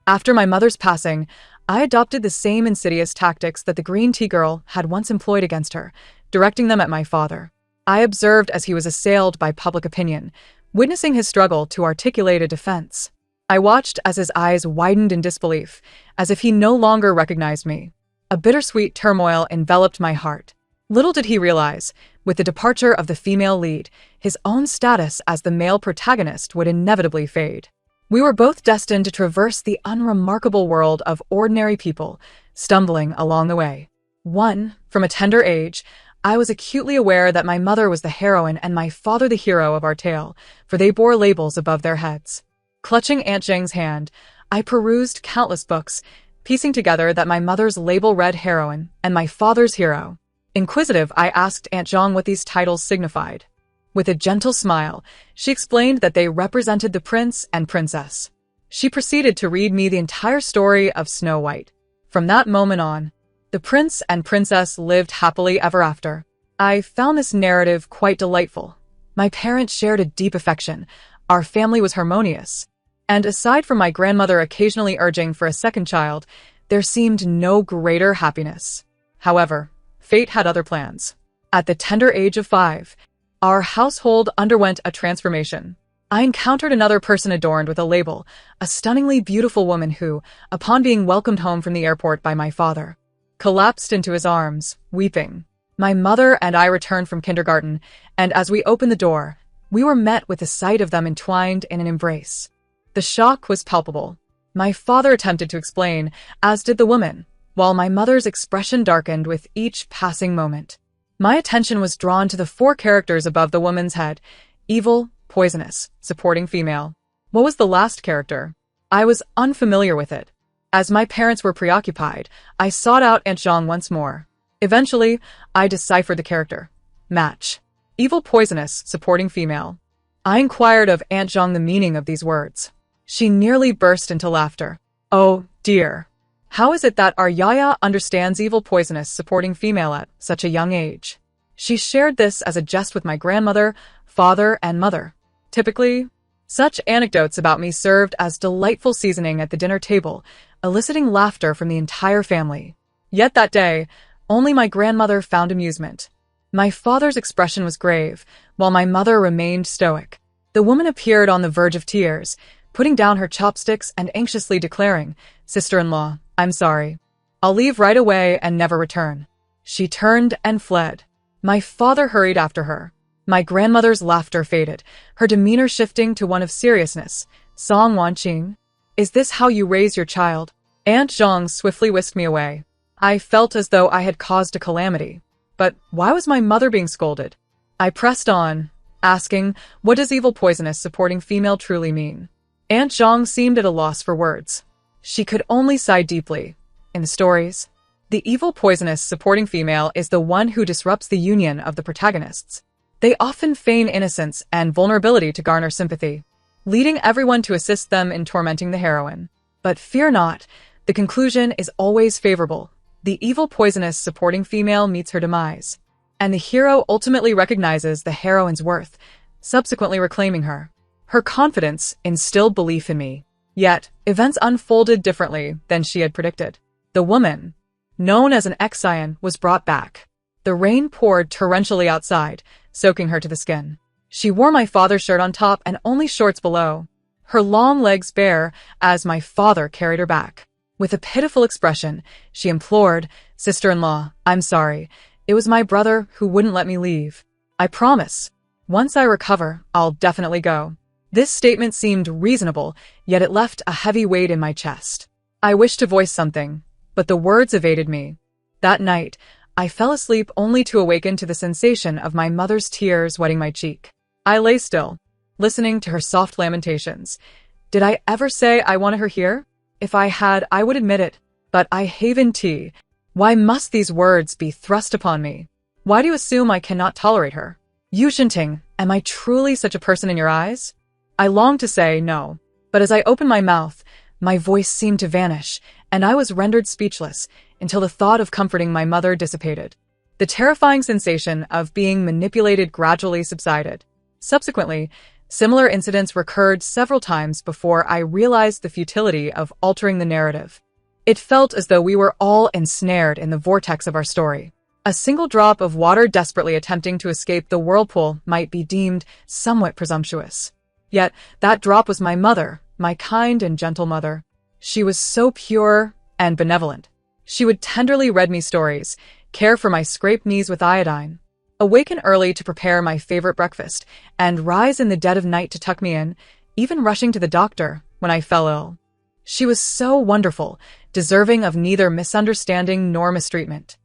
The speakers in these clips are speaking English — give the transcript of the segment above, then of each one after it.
After my mother's passing, I adopted the same insidious tactics that the green tea girl had once employed against her, directing them at my father. I observed as he was assailed by public opinion, witnessing his struggle to articulate a defense. I watched as his eyes widened in disbelief, as if he no longer recognized me. A bittersweet turmoil enveloped my heart. Little did he realize, with the departure of the female lead, his own status as the male protagonist would inevitably fade. We were both destined to traverse the unremarkable world of ordinary people, stumbling along the way. From a tender age, I was acutely aware that my mother was the heroine and my father the hero of our tale, for they bore labels above their heads. Clutching Aunt Jing's hand, I perused countless books, piecing together that my mother's label read heroine and my father's hero. Inquisitive, I asked Aunt Zhang what these titles signified. With a gentle smile, she explained that they represented the prince and princess. She proceeded to read me the entire story of Snow White. From that moment on, the prince and princess lived happily ever after. I found this narrative quite delightful. My parents shared a deep affection. Our family was harmonious. And aside from my grandmother occasionally urging for a second child, there seemed no greater happiness. However, fate had other plans. At the tender age of 5, our household underwent a transformation. I encountered another person adorned with a label, a stunningly beautiful woman who, upon being welcomed home from the airport by my father, collapsed into his arms, weeping. My mother and I returned from kindergarten, and as we opened the door, we were met with the sight of them entwined in an embrace. The shock was palpable. My father attempted to explain, as did the woman, while my mother's expression darkened with each passing moment. My attention was drawn to the 4 characters above the woman's head: evil, poisonous, supporting female. What was the last character? I was unfamiliar with it. As my parents were preoccupied, I sought out Aunt Zhang once more. Eventually, I deciphered the character. Match. Evil, poisonous, supporting female. I inquired of Aunt Zhang the meaning of these words. She nearly burst into laughter. Oh, dear. How is it that our Yaya understands evil, poisonous, supporting female at such a young age? She shared this as a jest with my grandmother, father, and mother. Typically, such anecdotes about me served as delightful seasoning at the dinner table, eliciting laughter from the entire family. Yet that day, only my grandmother found amusement. My father's expression was grave, while my mother remained stoic. The woman appeared on the verge of tears, putting down her chopsticks and anxiously declaring, "Sister-in-law, I'm sorry. I'll leave right away and never return." She turned and fled. My father hurried after her. My grandmother's laughter faded, her demeanor shifting to one of seriousness. "Song Wanqing, is this how you raise your child?" Aunt Zhang swiftly whisked me away. I felt as though I had caused a calamity. But why was my mother being scolded? I pressed on, asking, what does evil, poisonous, supporting female truly mean? Aunt Zhang seemed at a loss for words. She could only sigh deeply. In the stories, the evil, poisonous, supporting female is the one who disrupts the union of the protagonists. They often feign innocence and vulnerability to garner sympathy, leading everyone to assist them in tormenting the heroine. But fear not, the conclusion is always favorable. The evil, poisonous, supporting female meets her demise, and the hero ultimately recognizes the heroine's worth, subsequently reclaiming her. Her confidence instilled belief in me. Yet, events unfolded differently than she had predicted. The woman, known as an ex-scion, was brought back. The rain poured torrentially outside, soaking her to the skin. She wore my father's shirt on top and only shorts below, her long legs bare as my father carried her back. With a pitiful expression, she implored, "Sister-in-law, I'm sorry. It was my brother who wouldn't let me leave. I promise. Once I recover, I'll definitely go." This statement seemed reasonable, yet it left a heavy weight in my chest. I wished to voice something, but the words evaded me. That night, I fell asleep only to awaken to the sensation of my mother's tears wetting my cheek. I lay still, listening to her soft lamentations. Did I ever say I wanted her here? If I had, I would admit it. But I haven tea. Why must these words be thrust upon me? Why do you assume I cannot tolerate her? Yu Shinting, am I truly such a person in your eyes? I longed to say no, but as I opened my mouth, my voice seemed to vanish, and I was rendered speechless until the thought of comforting my mother dissipated. The terrifying sensation of being manipulated gradually subsided. Subsequently, Similar incidents recurred several times before I realized the futility of altering the narrative. It felt as though we were all ensnared in the vortex of our story. A single drop of water desperately attempting to escape the whirlpool might be deemed somewhat presumptuous. Yet that drop was my mother, my kind and gentle mother. She was so pure and benevolent. She would tenderly read me stories, care for my scraped knees with iodine, awaken early to prepare my favorite breakfast, and rise in the dead of night to tuck me in, even rushing to the doctor when I fell ill. She was so wonderful, deserving of neither misunderstanding nor mistreatment.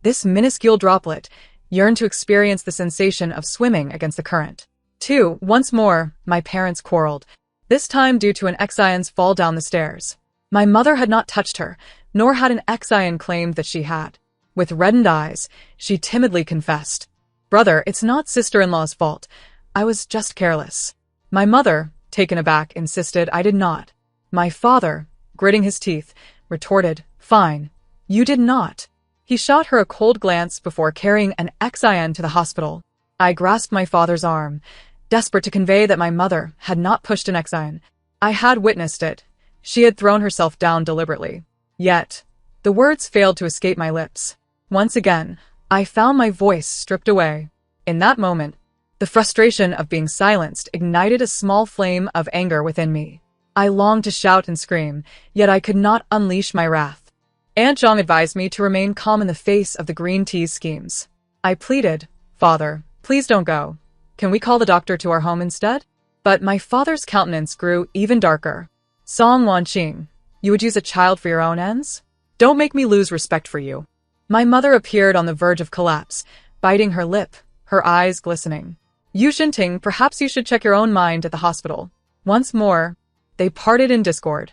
This minuscule droplet, yearned to experience the sensation of swimming against the current. 2. Once more, my parents quarreled, this time due to an Exion's fall down the stairs. My mother had not touched her, nor had an Exion claimed that she had. With reddened eyes, she timidly confessed, "Brother, it's not sister-in-law's fault. I was just careless." My mother, taken aback, insisted I did not. My father, gritting his teeth, retorted, "Fine, you did not." He shot her a cold glance before carrying an Exion to the hospital. I grasped my father's arm, desperate to convey that my mother had not pushed an Exion. I had witnessed it. She had thrown herself down deliberately. Yet, the words failed to escape my lips. Once again, I found my voice stripped away. In that moment, the frustration of being silenced ignited a small flame of anger within me. I longed to shout and scream, yet I could not unleash my wrath. Aunt Zhang advised me to remain calm in the face of the green tea's schemes. I pleaded, "Father, please don't go. Can we call the doctor to our home instead?" But my father's countenance grew even darker. "Song Wanqing, you would use a child for your own ends? Don't make me lose respect for you." My mother appeared on the verge of collapse, biting her lip, her eyes glistening. "Yu Xinting, perhaps you should check your own mind at the hospital." Once more, they parted in discord.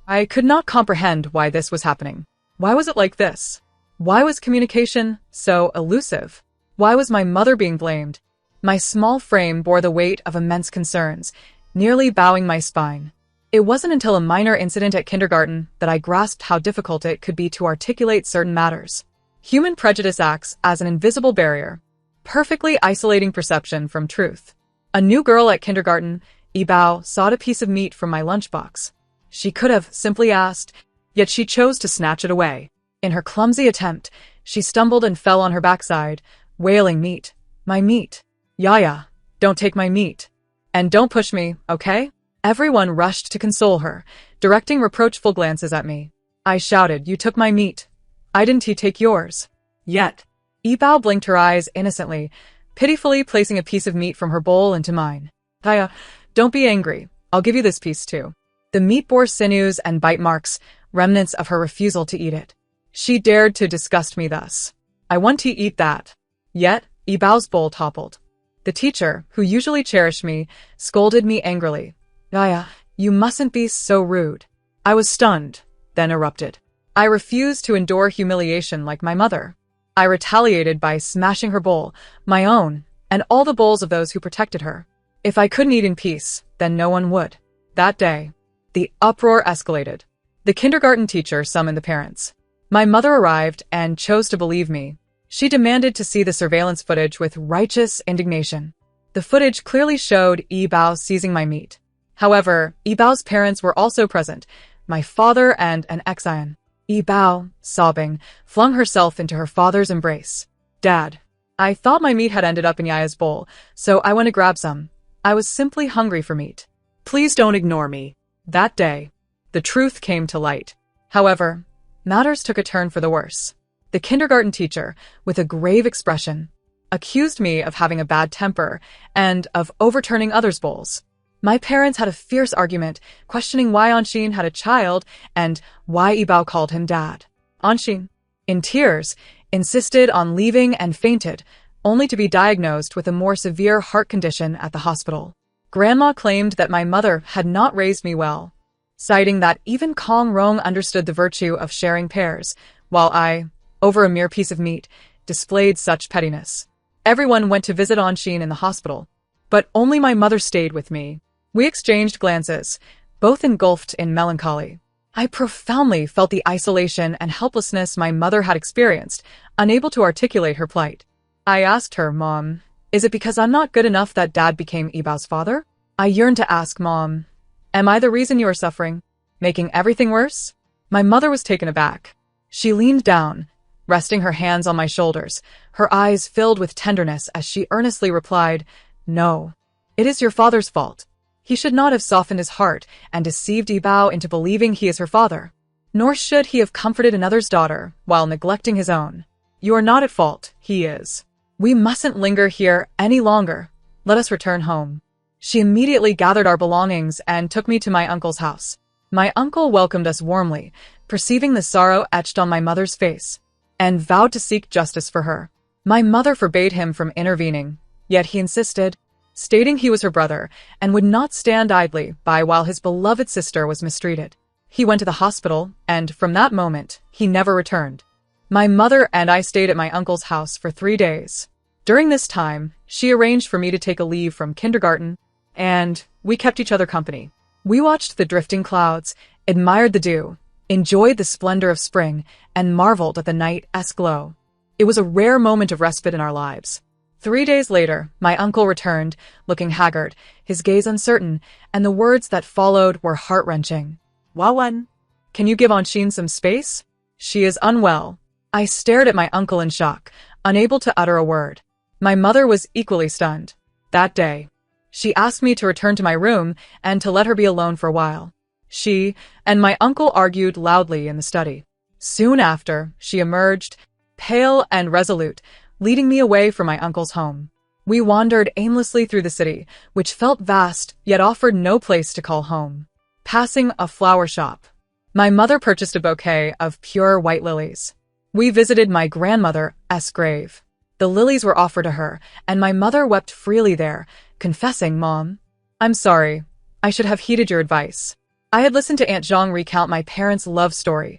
I could not comprehend why this was happening. Why was it like this? Why was communication so elusive? Why was my mother being blamed? My small frame bore the weight of immense concerns, nearly bowing my spine. It wasn't until a minor incident at kindergarten that I grasped how difficult it could be to articulate certain matters. Human prejudice acts as an invisible barrier, perfectly isolating perception from truth. A new girl at kindergarten, Yibao, sought a piece of meat from my lunchbox. She could have simply asked, yet she chose to snatch it away. In her clumsy attempt, she stumbled and fell on her backside, wailing, "Meat. My meat. Yaya, don't take my meat. And don't push me, okay?" Everyone rushed to console her, directing reproachful glances at me. I shouted, "You took my meat. I didn't take yours." Yet, Yibao blinked her eyes innocently, pitifully placing a piece of meat from her bowl into mine. "Yaya, don't be angry. I'll give you this piece too." The meat bore sinews and bite marks, remnants of her refusal to eat it. She dared to disgust me thus. "I want to eat that." Yet, Yibao's bowl toppled. The teacher, who usually cherished me, scolded me angrily. "Yaya, you mustn't be so rude." I was stunned, then erupted. I refused to endure humiliation like my mother. I retaliated by smashing her bowl, my own, and all the bowls of those who protected her. If I couldn't eat in peace, then no one would. That day, the uproar escalated. The kindergarten teacher summoned the parents. My mother arrived and chose to believe me. She demanded to see the surveillance footage with righteous indignation. The footage clearly showed Yibao seizing my meat. However, Yibao's parents were also present, my father and an Exion. Yibao, sobbing, flung herself into her father's embrace. "Dad, I thought my meat had ended up in Yaya's bowl, so I went to grab some. I was simply hungry for meat. Please don't ignore me." That day, the truth came to light. However, matters took a turn for the worse. The kindergarten teacher, with a grave expression, accused me of having a bad temper and of overturning others' bowls. My parents had a fierce argument, questioning why Anshin had a child and why Yibao called him dad. Anshin, in tears, insisted on leaving and fainted, only to be diagnosed with a more severe heart condition at the hospital. Grandma claimed that my mother had not raised me well, citing that even Kong Rong understood the virtue of sharing pears, while I, over a mere piece of meat, displayed such pettiness. Everyone went to visit Anshin in the hospital, but only my mother stayed with me. We exchanged glances, both engulfed in melancholy. I profoundly felt the isolation and helplessness my mother had experienced, unable to articulate her plight. I asked her, "Mom, Is it because I'm not good enough that Dad became Ibao's father? I yearned to ask Mom, am I the reason you are suffering, making everything worse? My mother was taken aback. She leaned down, resting her hands on my shoulders, her eyes filled with tenderness as she earnestly replied, "No, it is your father's fault. He should not have softened his heart and deceived Ibao into believing he is her father. Nor should he have comforted another's daughter while neglecting his own. You are not at fault, he is. We mustn't linger here any longer. Let us return home." She immediately gathered our belongings and took me to my uncle's house. My uncle welcomed us warmly, perceiving the sorrow etched on my mother's face, and vowed to seek justice for her. My mother forbade him from intervening, yet he insisted, stating he was her brother and would not stand idly by while his beloved sister was mistreated. He went to the hospital, and from that moment, he never returned. My mother and I stayed at my uncle's house for 3 days. During this time, she arranged for me to take a leave from kindergarten, and we kept each other company. We watched the drifting clouds, admired the dew, enjoyed the splendor of spring, and marveled at the night's glow. It was a rare moment of respite in our lives. 3 days later, my uncle returned, looking haggard, his gaze uncertain, and the words that followed were heart-wrenching. "Wawan, can you give Anshin some space? She is unwell." I stared at my uncle in shock, unable to utter a word. My mother was equally stunned. That day, she asked me to return to my room and to let her be alone for a while. She and my uncle argued loudly in the study. Soon after, she emerged, pale and resolute, leading me away from my uncle's home. We wandered aimlessly through the city, which felt vast yet offered no place to call home. Passing a flower shop, my mother purchased a bouquet of pure white lilies. We visited my grandmother's grave. The lilies were offered to her, and my mother wept freely there, confessing, "Mom, I'm sorry. I should have heeded your advice." I had listened to Aunt Zhang recount my parents' love story,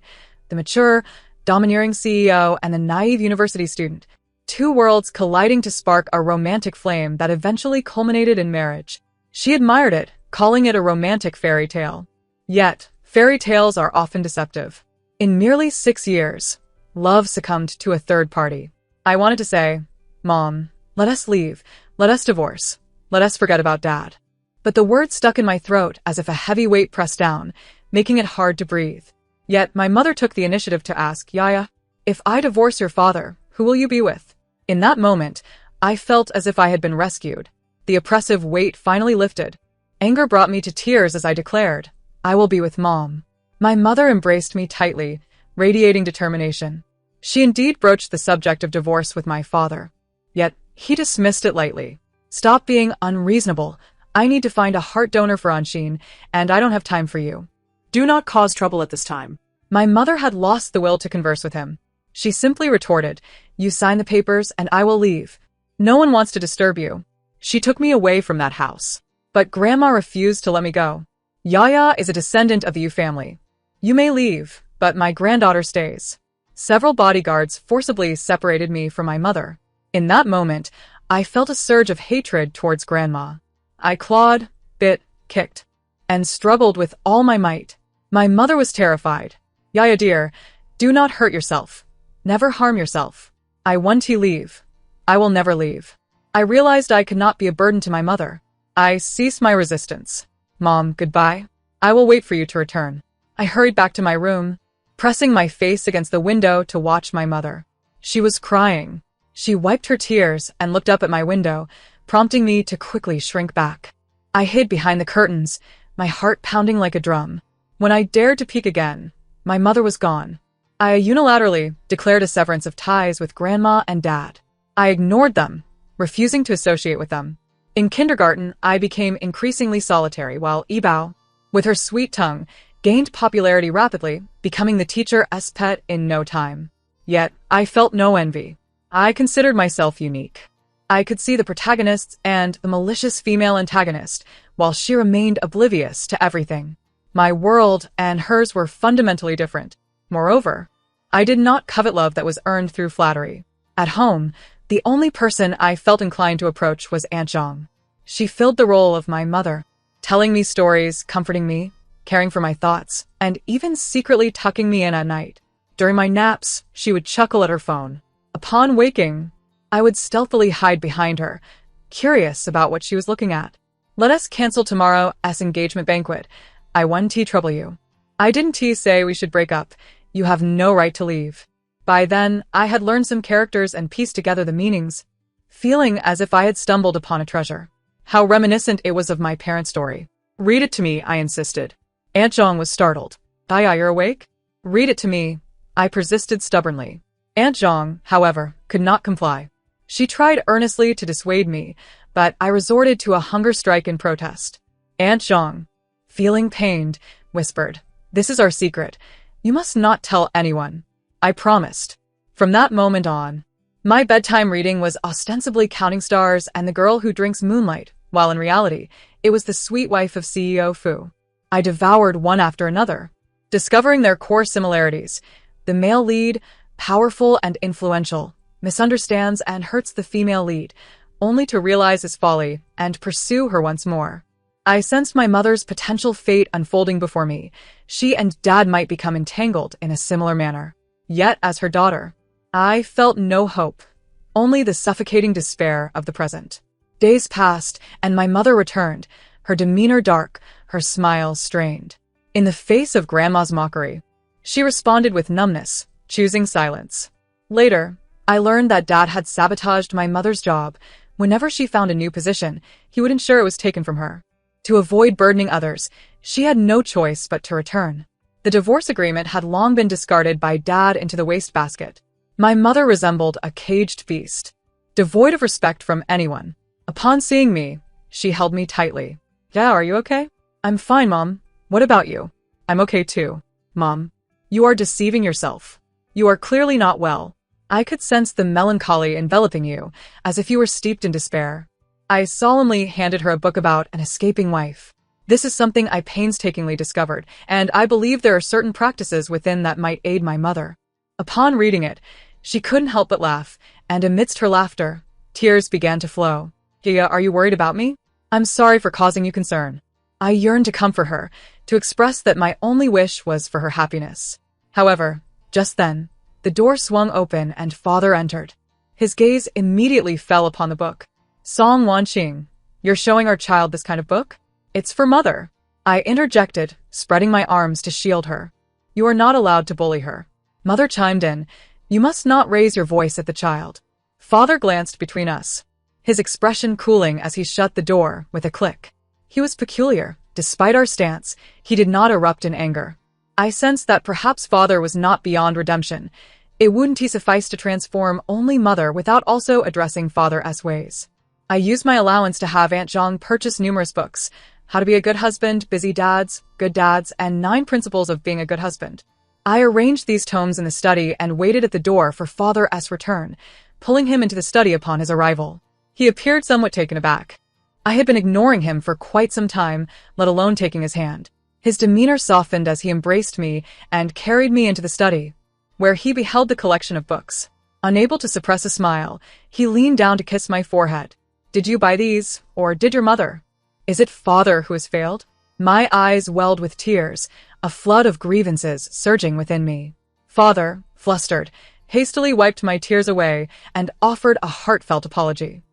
the mature, domineering CEO and the naive university student, 2 worlds colliding to spark a romantic flame that eventually culminated in marriage. She admired it, calling it a romantic fairy tale. Yet, fairy tales are often deceptive. In merely 6 years, love succumbed to a third party. I wanted to say, "Mom, let us leave, let us divorce, let us forget about Dad." But the words stuck in my throat as if a heavy weight pressed down, making it hard to breathe. Yet my mother took the initiative to ask, "Yaya, if I divorce your father, who will you be with?" In that moment, I felt as if I had been rescued. The oppressive weight finally lifted. Anger brought me to tears as I declared, "I will be with Mom." My mother embraced me tightly, radiating determination. She indeed broached the subject of divorce with my father. Yet, he dismissed it lightly. "Stop being unreasonable. I need to find a heart donor for Anshin, and I don't have time for you. Do not cause trouble at this time." My mother had lost the will to converse with him. She simply retorted, "You sign the papers and I will leave. No one wants to disturb you." She took me away from that house. But Grandma refused to let me go. "Yaya is a descendant of the Yu family. You may leave, but my granddaughter stays." Several bodyguards forcibly separated me from my mother. In that moment, I felt a surge of hatred towards Grandma. I clawed, bit, kicked, and struggled with all my might. My mother was terrified. "Yaya dear, do not hurt yourself. Never harm yourself. I want to leave. I will never leave." I realized I could not be a burden to my mother. I ceased my resistance. "Mom, goodbye. I will wait for you to return." I hurried back to my room, pressing my face against the window to watch my mother. She was crying. She wiped her tears and looked up at my window, prompting me to quickly shrink back. I hid behind the curtains, my heart pounding like a drum. When I dared to peek again, my mother was gone. I unilaterally declared a severance of ties with Grandma and Dad. I ignored them, refusing to associate with them. In kindergarten, I became increasingly solitary, while Ibao, with her sweet tongue, gained popularity rapidly, becoming the teacher's pet in no time. Yet, I felt no envy. I considered myself unique. I could see the protagonists and the malicious female antagonist, while she remained oblivious to everything. My world and hers were fundamentally different. Moreover, I did not covet love that was earned through flattery. At home, the only person I felt inclined to approach was Aunt Zhang. She filled the role of my mother, telling me stories, comforting me, caring for my thoughts, and even secretly tucking me in at night. During my naps, she would chuckle at her phone. Upon waking, I would stealthily hide behind her, curious about what she was looking at. Let us cancel tomorrow's engagement banquet. I won T trouble you. I didn't T say we should break up. You have no right to leave. By then, I had learned some characters and pieced together the meanings, feeling as if I had stumbled upon a treasure. How reminiscent it was of my parents' story. Read it to me, I insisted. Aunt Zhang was startled. You're awake? Read it to me. I persisted stubbornly. Aunt Zhang, however, could not comply. She tried earnestly to dissuade me, but I resorted to a hunger strike in protest. Aunt Zhang, feeling pained, whispered, "This is our secret. You must not tell anyone." I promised. From that moment on, my bedtime reading was ostensibly Counting Stars and The Girl Who Drinks Moonlight, while in reality, it was The Sweet Wife of CEO Fu. I devoured one after another, discovering their core similarities. The male lead, powerful and influential, misunderstands and hurts the female lead, only to realize his folly and pursue her once more. I sensed my mother's potential fate unfolding before me. She and Dad might become entangled in a similar manner. Yet, as her daughter, I felt no hope, only the suffocating despair of the present. Days passed, and my mother returned, her demeanor dark, her smile strained. In the face of Grandma's mockery, she responded with numbness, choosing silence. Later, I learned that Dad had sabotaged my mother's job. Whenever she found a new position, he would ensure it was taken from her. To avoid burdening others, she had no choice but to return. The divorce agreement had long been discarded by Dad into the wastebasket. My mother resembled a caged beast, devoid of respect from anyone. Upon seeing me, she held me tightly. "Yeah, are you okay?" "I'm fine, Mom. What about you?" "I'm okay too, Mom." "You are deceiving yourself. You are clearly not well. I could sense the melancholy enveloping you, as if you were steeped in despair." I solemnly handed her a book about an escaping wife. "This is something I painstakingly discovered, and I believe there are certain practices within that might aid my mother." Upon reading it, she couldn't help but laugh, and amidst her laughter, tears began to flow. "Gia, are you worried about me? I'm sorry for causing you concern." I yearned to comfort her, to express that my only wish was for her happiness. However, just then, the door swung open and Father entered. His gaze immediately fell upon the book. "Song Wanqing, you're showing our child this kind of book? It's for Mother." I interjected, spreading my arms to shield her. "You are not allowed to bully her." Mother chimed in, "You must not raise your voice at the child." Father glanced between us, his expression cooling as he shut the door with a click. He was peculiar. Despite our stance, he did not erupt in anger. I sensed that perhaps Father was not beyond redemption. It wouldn't he suffice to transform only Mother without also addressing Father's ways. I used my allowance to have Aunt Zhang purchase numerous books: How to Be a Good Husband, Busy Dads, Good Dads, and 9 Principles of Being a Good Husband. I arranged these tomes in the study and waited at the door for Father's return, pulling him into the study upon his arrival. He appeared somewhat taken aback. I had been ignoring him for quite some time, let alone taking his hand. His demeanor softened as he embraced me and carried me into the study, where he beheld the collection of books. Unable to suppress a smile, he leaned down to kiss my forehead. "Did you buy these, or did your mother? Is it Father who has failed?" My eyes welled with tears, a flood of grievances surging within me. Father, flustered, hastily wiped my tears away and offered a heartfelt apology.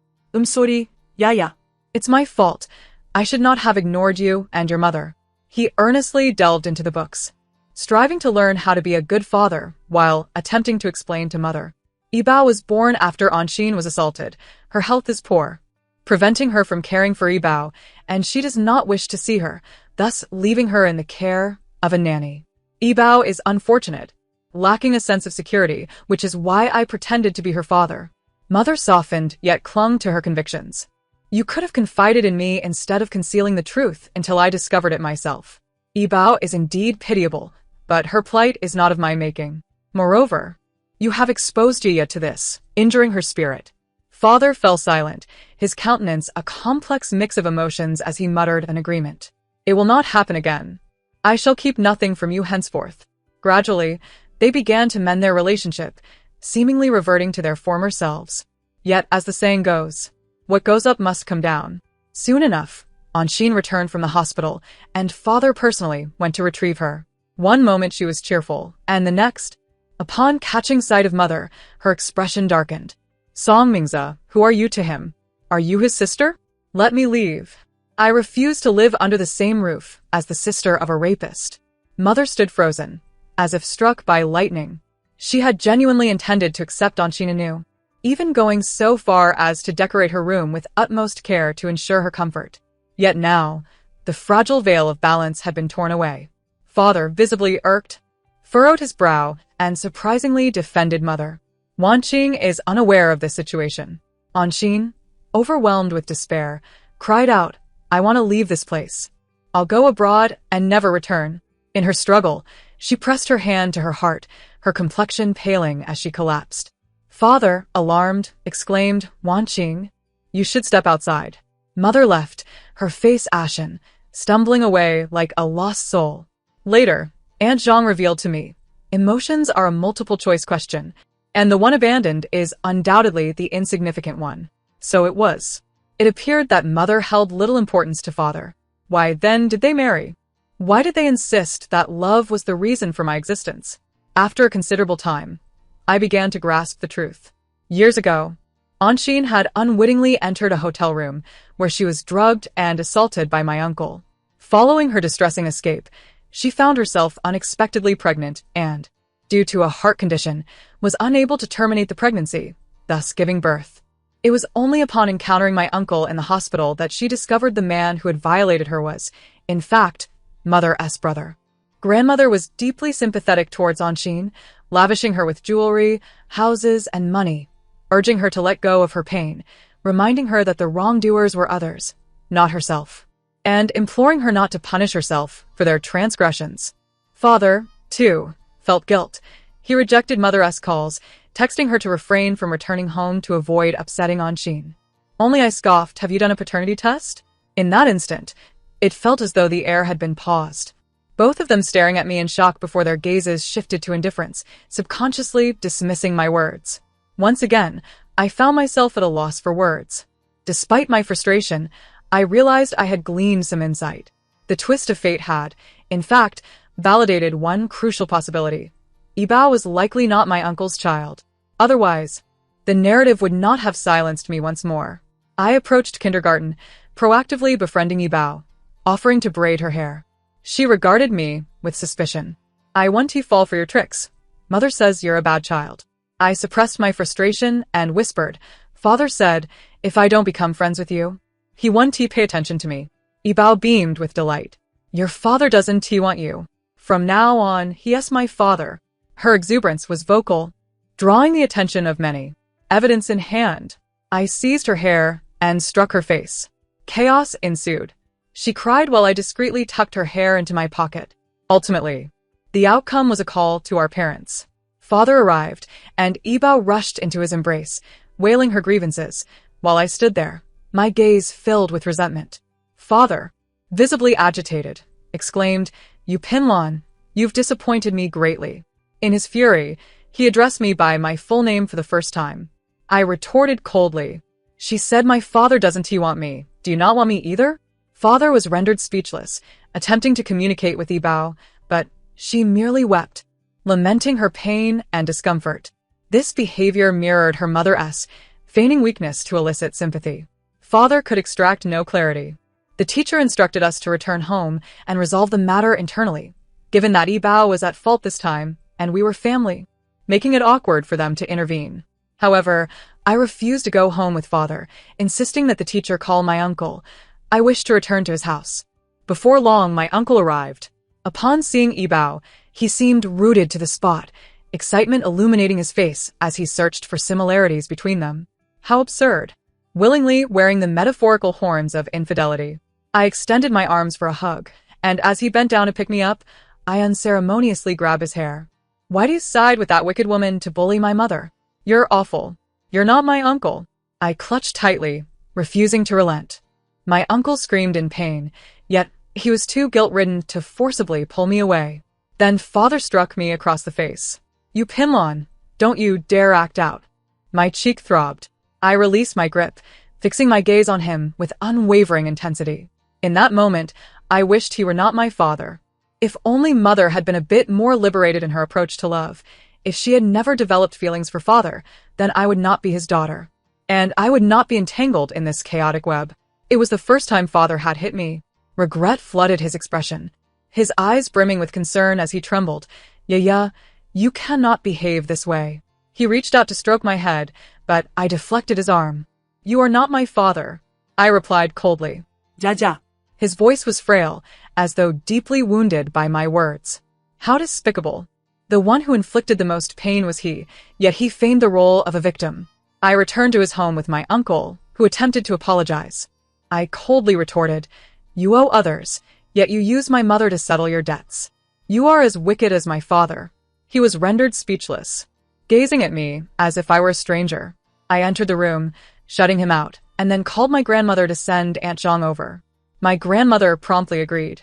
Sorry, Yaya. It's my fault. I should not have ignored you and your mother." He earnestly delved into the books, striving to learn how to be a good father while attempting to explain to Mother. Yibao was born after Anxin was assaulted. Her health is poor, preventing her from caring for Yibao, and she does not wish to see her, thus leaving her in the care of a nanny. Yibao is unfortunate, lacking a sense of security, which is why I pretended to be her father. Mother softened, yet clung to her convictions. "You could have confided in me instead of concealing the truth until I discovered it myself." Yibao is indeed pitiable, but her plight is not of my making. Moreover, you have exposed Yaya to this, injuring her spirit. Father fell silent, his countenance a complex mix of emotions as he muttered an agreement. "It will not happen again. I shall keep nothing from you henceforth." Gradually, they began to mend their relationship, seemingly reverting to their former selves. Yet, as the saying goes, what goes up must come down. Soon enough, Anxin returned from the hospital, and Father personally went to retrieve her. One moment she was cheerful, and the next, upon catching sight of Mother, her expression darkened. "Song Mingze, who are you to him? Are you his sister? Let me leave. I refuse to live under the same roof as the sister of a rapist. Mother stood frozen, as if struck by lightning. She had genuinely intended to accept Anshin anew, even going so far as to decorate her room with utmost care to ensure her comfort. Yet now, the fragile veil of balance had been torn away. Father, visibly irked, furrowed his brow and surprisingly defended Mother. Wanqing is unaware of this situation. Anshin, overwhelmed with despair, cried out, I want to leave this place. I'll go abroad and never return. In her struggle, she pressed her hand to her heart, her complexion paling as she collapsed. Father, alarmed, exclaimed, Wanqing, you should step outside. Mother left, her face ashen, stumbling away like a lost soul. Later, Aunt Zhang revealed to me, emotions are a multiple-choice question, and the one abandoned is undoubtedly the insignificant one. So it was. It appeared that Mother held little importance to Father. Why then did they marry? Why did they insist that love was the reason for my existence? After a considerable time, I began to grasp the truth. Years ago, Anshin had unwittingly entered a hotel room where she was drugged and assaulted by my uncle. Following her distressing escape, she found herself unexpectedly pregnant and, due to a heart condition, was unable to terminate the pregnancy, thus giving birth. It was only upon encountering my uncle in the hospital that she discovered the man who had violated her was, in fact, Mother's brother. Grandmother was deeply sympathetic towards Anshin, lavishing her with jewelry, houses, and money, urging her to let go of her pain, reminding her that the wrongdoers were others, not herself, and imploring her not to punish herself for their transgressions. Father, too, felt guilt. He rejected Mother's calls, texting her to refrain from returning home to avoid upsetting Anshin. Only I scoffed, have you done a paternity test? In that instant, it felt as though the air had been paused. Both of them staring at me in shock before their gazes shifted to indifference, subconsciously dismissing my words. Once again, I found myself at a loss for words. Despite my frustration, I realized I had gleaned some insight. The twist of fate had, in fact, validated one crucial possibility. Yibao was likely not my uncle's child. Otherwise, the narrative would not have silenced me once more. I approached kindergarten, proactively befriending Yibao, offering to braid her hair. She regarded me with suspicion. I want to fall for your tricks. Mother says you're a bad child. I suppressed my frustration and whispered, Father said, if I don't become friends with you, he want to pay attention to me. Yibao beamed with delight. Your father doesn't want you. From now on, he is my father. Her exuberance was vocal, drawing the attention of many. Evidence in hand, I seized her hair and struck her face. Chaos ensued. She cried while I discreetly tucked her hair into my pocket. Ultimately, the outcome was a call to our parents. Father arrived, and Yibao rushed into his embrace, wailing her grievances, while I stood there, my gaze filled with resentment. Father, visibly agitated, exclaimed, You Pinlan, you've disappointed me greatly. In his fury, he addressed me by my full name for the first time. I retorted coldly. She said my father doesn't want me. Do you not want me either? Father was rendered speechless, attempting to communicate with Yibao, but she merely wept, lamenting her pain and discomfort. This behavior mirrored her mother's, feigning weakness to elicit sympathy. Father could extract no clarity. The teacher instructed us to return home and resolve the matter internally, given that Yibao was at fault this time, and we were family, making it awkward for them to intervene. However, I refused to go home with Father, insisting that the teacher call my uncle. I wished to return to his house. Before long, my uncle arrived. Upon seeing Yibao, he seemed rooted to the spot, excitement illuminating his face as he searched for similarities between them. How absurd. Willingly wearing the metaphorical horns of infidelity, I extended my arms for a hug, and as he bent down to pick me up, I unceremoniously grabbed his hair. Why do you side with that wicked woman to bully my mother? You're awful. You're not my uncle. I clutched tightly, refusing to relent. My uncle screamed in pain, yet he was too guilt-ridden to forcibly pull me away. Then Father struck me across the face. You Pinlan, don't you dare act out. My cheek throbbed. I released my grip, fixing my gaze on him with unwavering intensity. In that moment, I wished he were not my father. If only Mother had been a bit more liberated in her approach to love. If she had never developed feelings for Father, then I would not be his daughter. and I would not be entangled in this chaotic web. It was the first time father had hit me. Regret flooded his expression, his eyes brimming with concern as he trembled. Yaya, you cannot behave this way. He reached out to stroke my head, but I deflected his arm. You are not my father, I replied coldly. Jaja. His voice was frail, as though deeply wounded by my words. How despicable. The one who inflicted the most pain was he, yet he feigned the role of a victim. I returned to his home with my uncle, who attempted to apologize. I coldly retorted, You owe others, yet you use my mother to settle your debts. You are as wicked as my father. He was rendered speechless, gazing at me as if I were a stranger. I entered the room, shutting him out, and then called my grandmother to send Aunt Zhang over. My grandmother promptly agreed.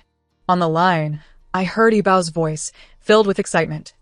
On the line, I heard Yibao's voice, filled with excitement.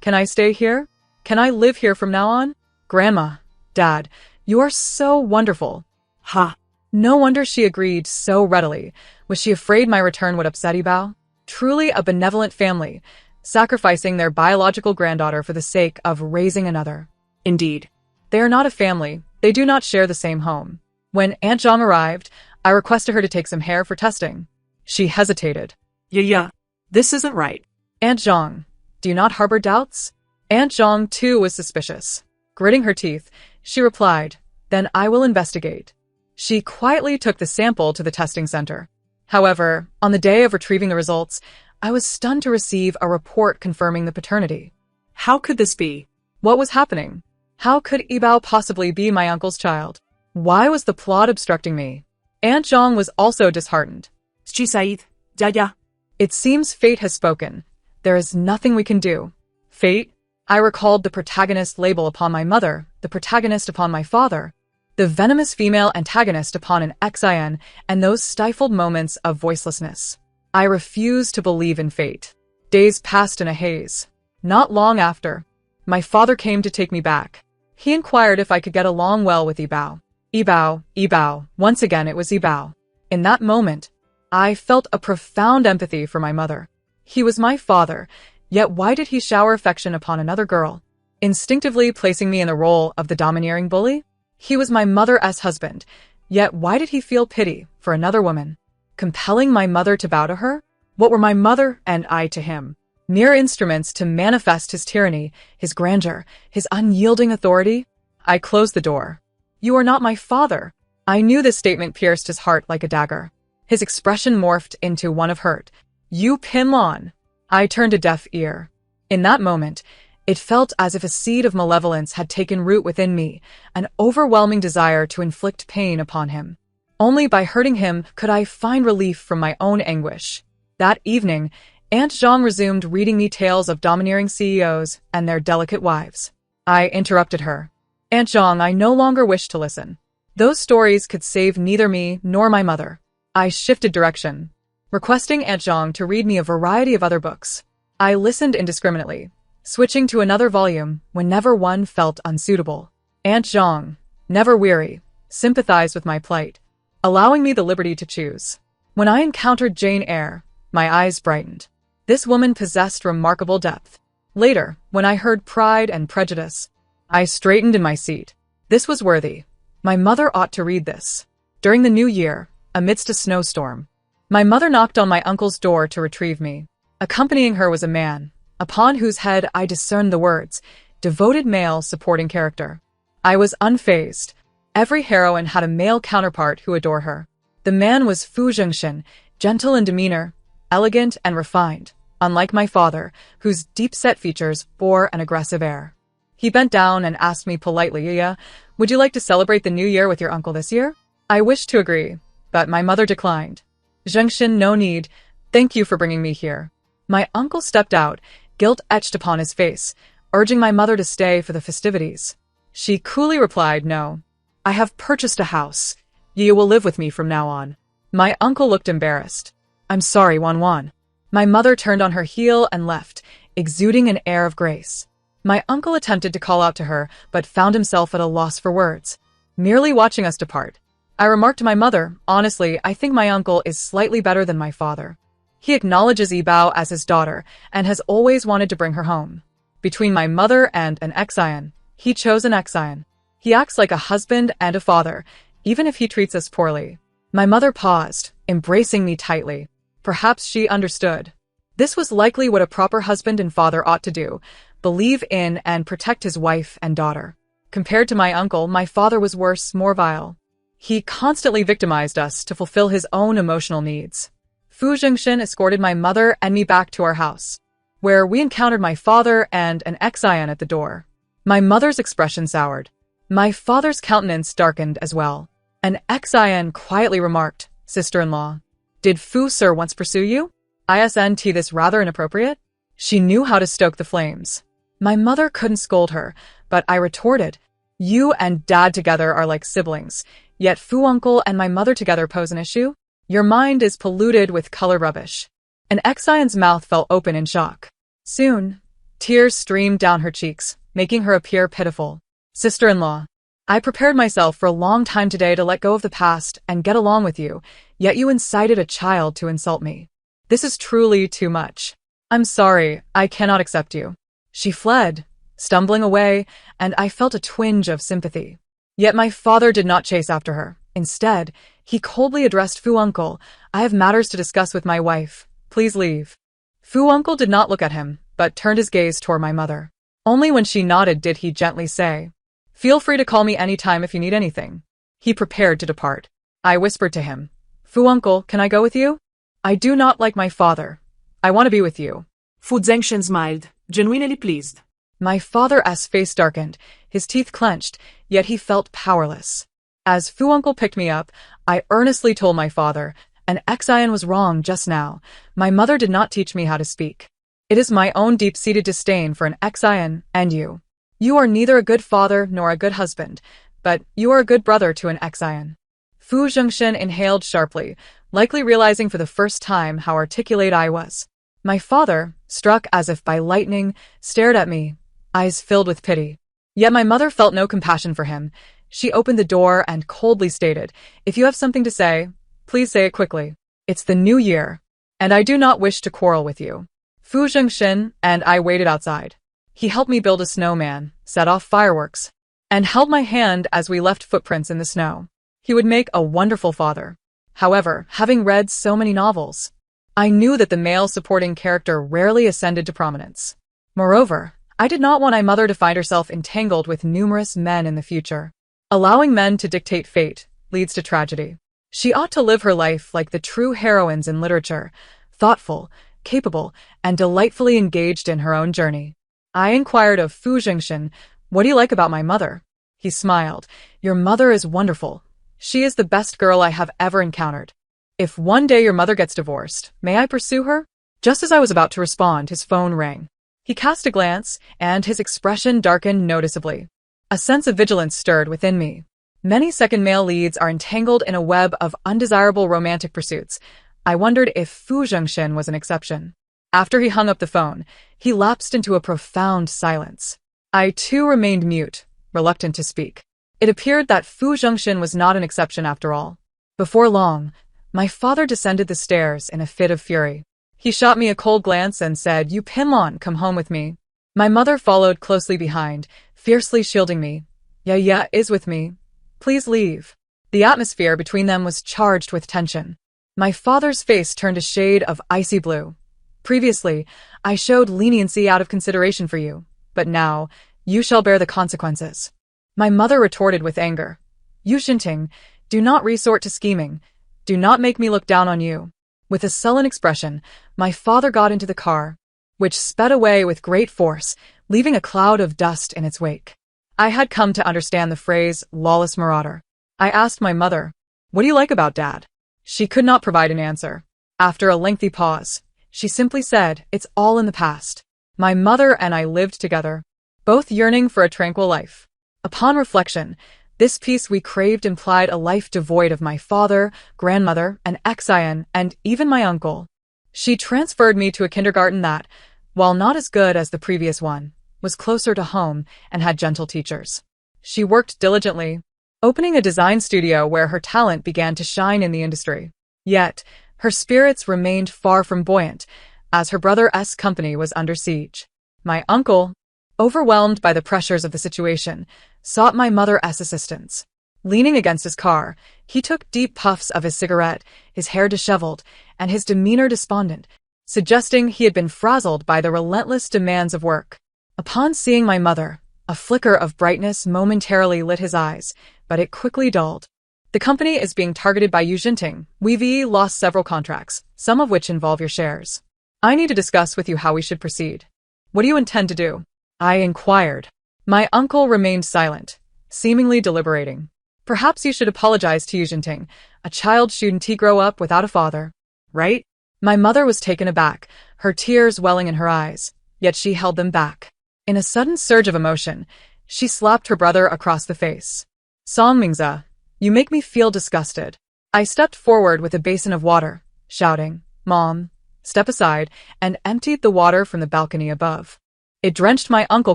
Can I stay here? Can I live here from now on? Grandma, Dad, you are so wonderful. Ha. No wonder she agreed so readily. Was she afraid my return would upset Yibao? Truly a benevolent family, sacrificing their biological granddaughter for the sake of raising another. Indeed. They are not a family. They do not share the same home. When Aunt Zhang arrived, I requested her to take some hair for testing. She hesitated. Yeah, this isn't right. Aunt Zhang, do you not harbor doubts? Aunt Zhang, too, was suspicious. Gritting her teeth, she replied, Then I will investigate. She quietly took the sample to the testing center. However, on the day of retrieving the results, I was stunned to receive a report confirming the paternity. How could this be? What was happening? How could Yibao possibly be my uncle's child? Why was the plot obstructing me? Aunt Zhang was also disheartened. Said, Jaja. It seems fate has spoken. There is nothing we can do. Fate? I recalled the protagonist label upon my mother, the protagonist upon my father, the venomous female antagonist upon an Xin, and those stifled moments of voicelessness. I refused to believe in fate. Days passed in a haze. Not long after, my father came to take me back. He inquired if I could get along well with Yibao. Yibao. Once again it was Yibao. In that moment, I felt a profound empathy for my mother. He was my father, yet why did he shower affection upon another girl, instinctively placing me in the role of the domineering bully? He was my mother's husband, yet why did he feel pity for another woman, compelling my mother to bow to her? What were my mother and I to him? Mere instruments to manifest his tyranny, his grandeur, his unyielding authority? I closed the door. You are not my father. I knew this statement pierced his heart like a dagger. His expression morphed into one of hurt. You Pinlon. I turned a deaf ear. In that moment, it felt as if a seed of malevolence had taken root within me, an overwhelming desire to inflict pain upon him. Only by hurting him could I find relief from my own anguish. That evening, Aunt Zhang resumed reading me tales of domineering CEOs and their delicate wives. I interrupted her. Aunt Zhang, I no longer wish to listen. Those stories could save neither me nor my mother. I shifted direction, requesting Aunt Zhang to read me a variety of other books. I listened indiscriminately, switching to another volume whenever one felt unsuitable. Aunt Zhang, never weary, sympathized with my plight, allowing me the liberty to choose. When I encountered Jane Eyre, my eyes brightened. This woman possessed remarkable depth. Later, when I heard Pride and Prejudice, I straightened in my seat. This was worthy. My mother ought to read this. During the new year, amidst a snowstorm, my mother knocked on my uncle's door to retrieve me. Accompanying her was a man, upon whose head I discerned the words, devoted male supporting character. I was unfazed. Every heroine had a male counterpart who adored her. The man was Fu Zhengshan, gentle in demeanor, elegant and refined, unlike my father, whose deep-set features bore an aggressive air. He bent down and asked me politely, Yaya, would you like to celebrate the new year with your uncle this year? I wished to agree, but my mother declined. Zhengshan, no need. Thank you for bringing me here. My uncle stepped out, guilt etched upon his face, urging my mother to stay for the festivities. She coolly replied, No. I have purchased a house. You will live with me from now on. My uncle looked embarrassed. I'm sorry, Wan. My mother turned on her heel and left, exuding an air of grace. My uncle attempted to call out to her, but found himself at a loss for words, merely watching us depart. I remarked to my mother, honestly, I think my uncle is slightly better than my father. He acknowledges Yibao as his daughter and has always wanted to bring her home. Between my mother and an Xin, he chose an Xin. He acts like a husband and a father, even if he treats us poorly. My mother paused, embracing me tightly. Perhaps she understood. This was likely what a proper husband and father ought to do, believe in and protect his wife and daughter. Compared to my uncle, my father was worse, more vile. He constantly victimized us to fulfill his own emotional needs. Fu Zhengshen escorted my mother and me back to our house, where we encountered my father and an ex-Ion at the door. My mother's expression soured. My father's countenance darkened as well. An ex-Ion quietly remarked, "Sister-in-law, did Fu Sir once pursue you? Isn't this rather inappropriate?" She knew how to stoke the flames. My mother couldn't scold her, but I retorted, "You and Dad together are like siblings, yet Fu Uncle and my mother together pose an issue? Your mind is polluted with color rubbish." An ex-Ion's mouth fell open in shock. Soon, tears streamed down her cheeks, making her appear pitiful. "Sister-in-law, I prepared myself for a long time today to let go of the past and get along with you, yet you incited a child to insult me. This is truly too much. I'm sorry, I cannot accept you." She fled, stumbling away, and I felt a twinge of sympathy. Yet my father did not chase after her. Instead, he coldly addressed Fu Uncle, "I have matters to discuss with my wife. Please leave." Fu Uncle did not look at him, but turned his gaze toward my mother. Only when she nodded did he gently say, "Feel free to call me any time if you need anything." He prepared to depart. I whispered to him, "Fu Uncle, can I go with you? I do not like my father. I want to be with you." Fu Zhengshen smiled, genuinely pleased. My father's face darkened, his teeth clenched, yet he felt powerless. As Fu Uncle picked me up, I earnestly told my father, "An ex-Ion was wrong just now. My mother did not teach me how to speak. It is my own deep-seated disdain for an ex-Ion and you. You are neither a good father nor a good husband, but you are a good brother to an ex-Ion." Fu Zhengshen inhaled sharply, likely realizing for the first time how articulate I was. My father, struck as if by lightning, stared at me, eyes filled with pity. Yet my mother felt no compassion for him. She opened the door and coldly stated, "If you have something to say, please say it quickly. It's the new year, and I do not wish to quarrel with you." Fu Zhengshen and I waited outside. He helped me build a snowman, set off fireworks, and held my hand as we left footprints in the snow. He would make a wonderful father. However, having read so many novels, I knew that the male supporting character rarely ascended to prominence. Moreover, I did not want my mother to find herself entangled with numerous men in the future. Allowing men to dictate fate leads to tragedy. She ought to live her life like the true heroines in literature, thoughtful, capable, and delightfully engaged in her own journey. I inquired of Fu Zhengshen, "What do you like about my mother?" He smiled, "Your mother is wonderful. She is the best girl I have ever encountered. If one day your mother gets divorced, may I pursue her?" Just as I was about to respond, his phone rang. He cast a glance, and his expression darkened noticeably. A sense of vigilance stirred within me. Many second male leads are entangled in a web of undesirable romantic pursuits. I wondered if Fu Zhengshen was an exception. After he hung up the phone, he lapsed into a profound silence. I too remained mute, reluctant to speak. It appeared that Fu Zhengshen was not an exception after all. Before long, my father descended the stairs in a fit of fury. He shot me a cold glance and said, "You Pinlon, come home with me." My mother followed closely behind, fiercely shielding me. "Yeah, is with me. Please leave." The atmosphere between them was charged with tension. My father's face turned a shade of icy blue. "Previously, I showed leniency out of consideration for you, but now, you shall bear the consequences." My mother retorted with anger. "Yu Xinting, do not resort to scheming. Do not make me look down on you." With a sullen expression, my father got into the car, which sped away with great force, leaving a cloud of dust in its wake. I had come to understand the phrase, lawless marauder. I asked my mother, "What do you like about Dad?" She could not provide an answer. After a lengthy pause, she simply said, "It's all in the past." My mother and I lived together, both yearning for a tranquil life. Upon reflection, this peace we craved implied a life devoid of my father, grandmother, an ex-Ion, and even my uncle. She transferred me to a kindergarten that, while not as good as the previous one, was closer to home and had gentle teachers. She worked diligently, opening a design studio where her talent began to shine in the industry. Yet, her spirits remained far from buoyant, as her brother's company was under siege. My uncle, overwhelmed by the pressures of the situation, sought my mother's assistance. Leaning against his car, he took deep puffs of his cigarette, his hair disheveled, and his demeanor despondent, suggesting he had been frazzled by the relentless demands of work. Upon seeing my mother, a flicker of brightness momentarily lit his eyes, but it quickly dulled. The company is being targeted by Yu Jinting. We've lost several contracts, some of which involve your shares. I need to discuss with you how we should proceed. What do you intend to do? I inquired. My uncle remained silent, seemingly deliberating. Perhaps you should apologize to Yu Jinting. A child shouldn't grow up without a father, right? My mother was taken aback, her tears welling in her eyes, yet she held them back. In a sudden surge of emotion, she slapped her brother across the face. Song Mingze, you make me feel disgusted. I stepped forward with a basin of water, shouting, Mom, step aside, and emptied the water from the balcony above. It drenched my uncle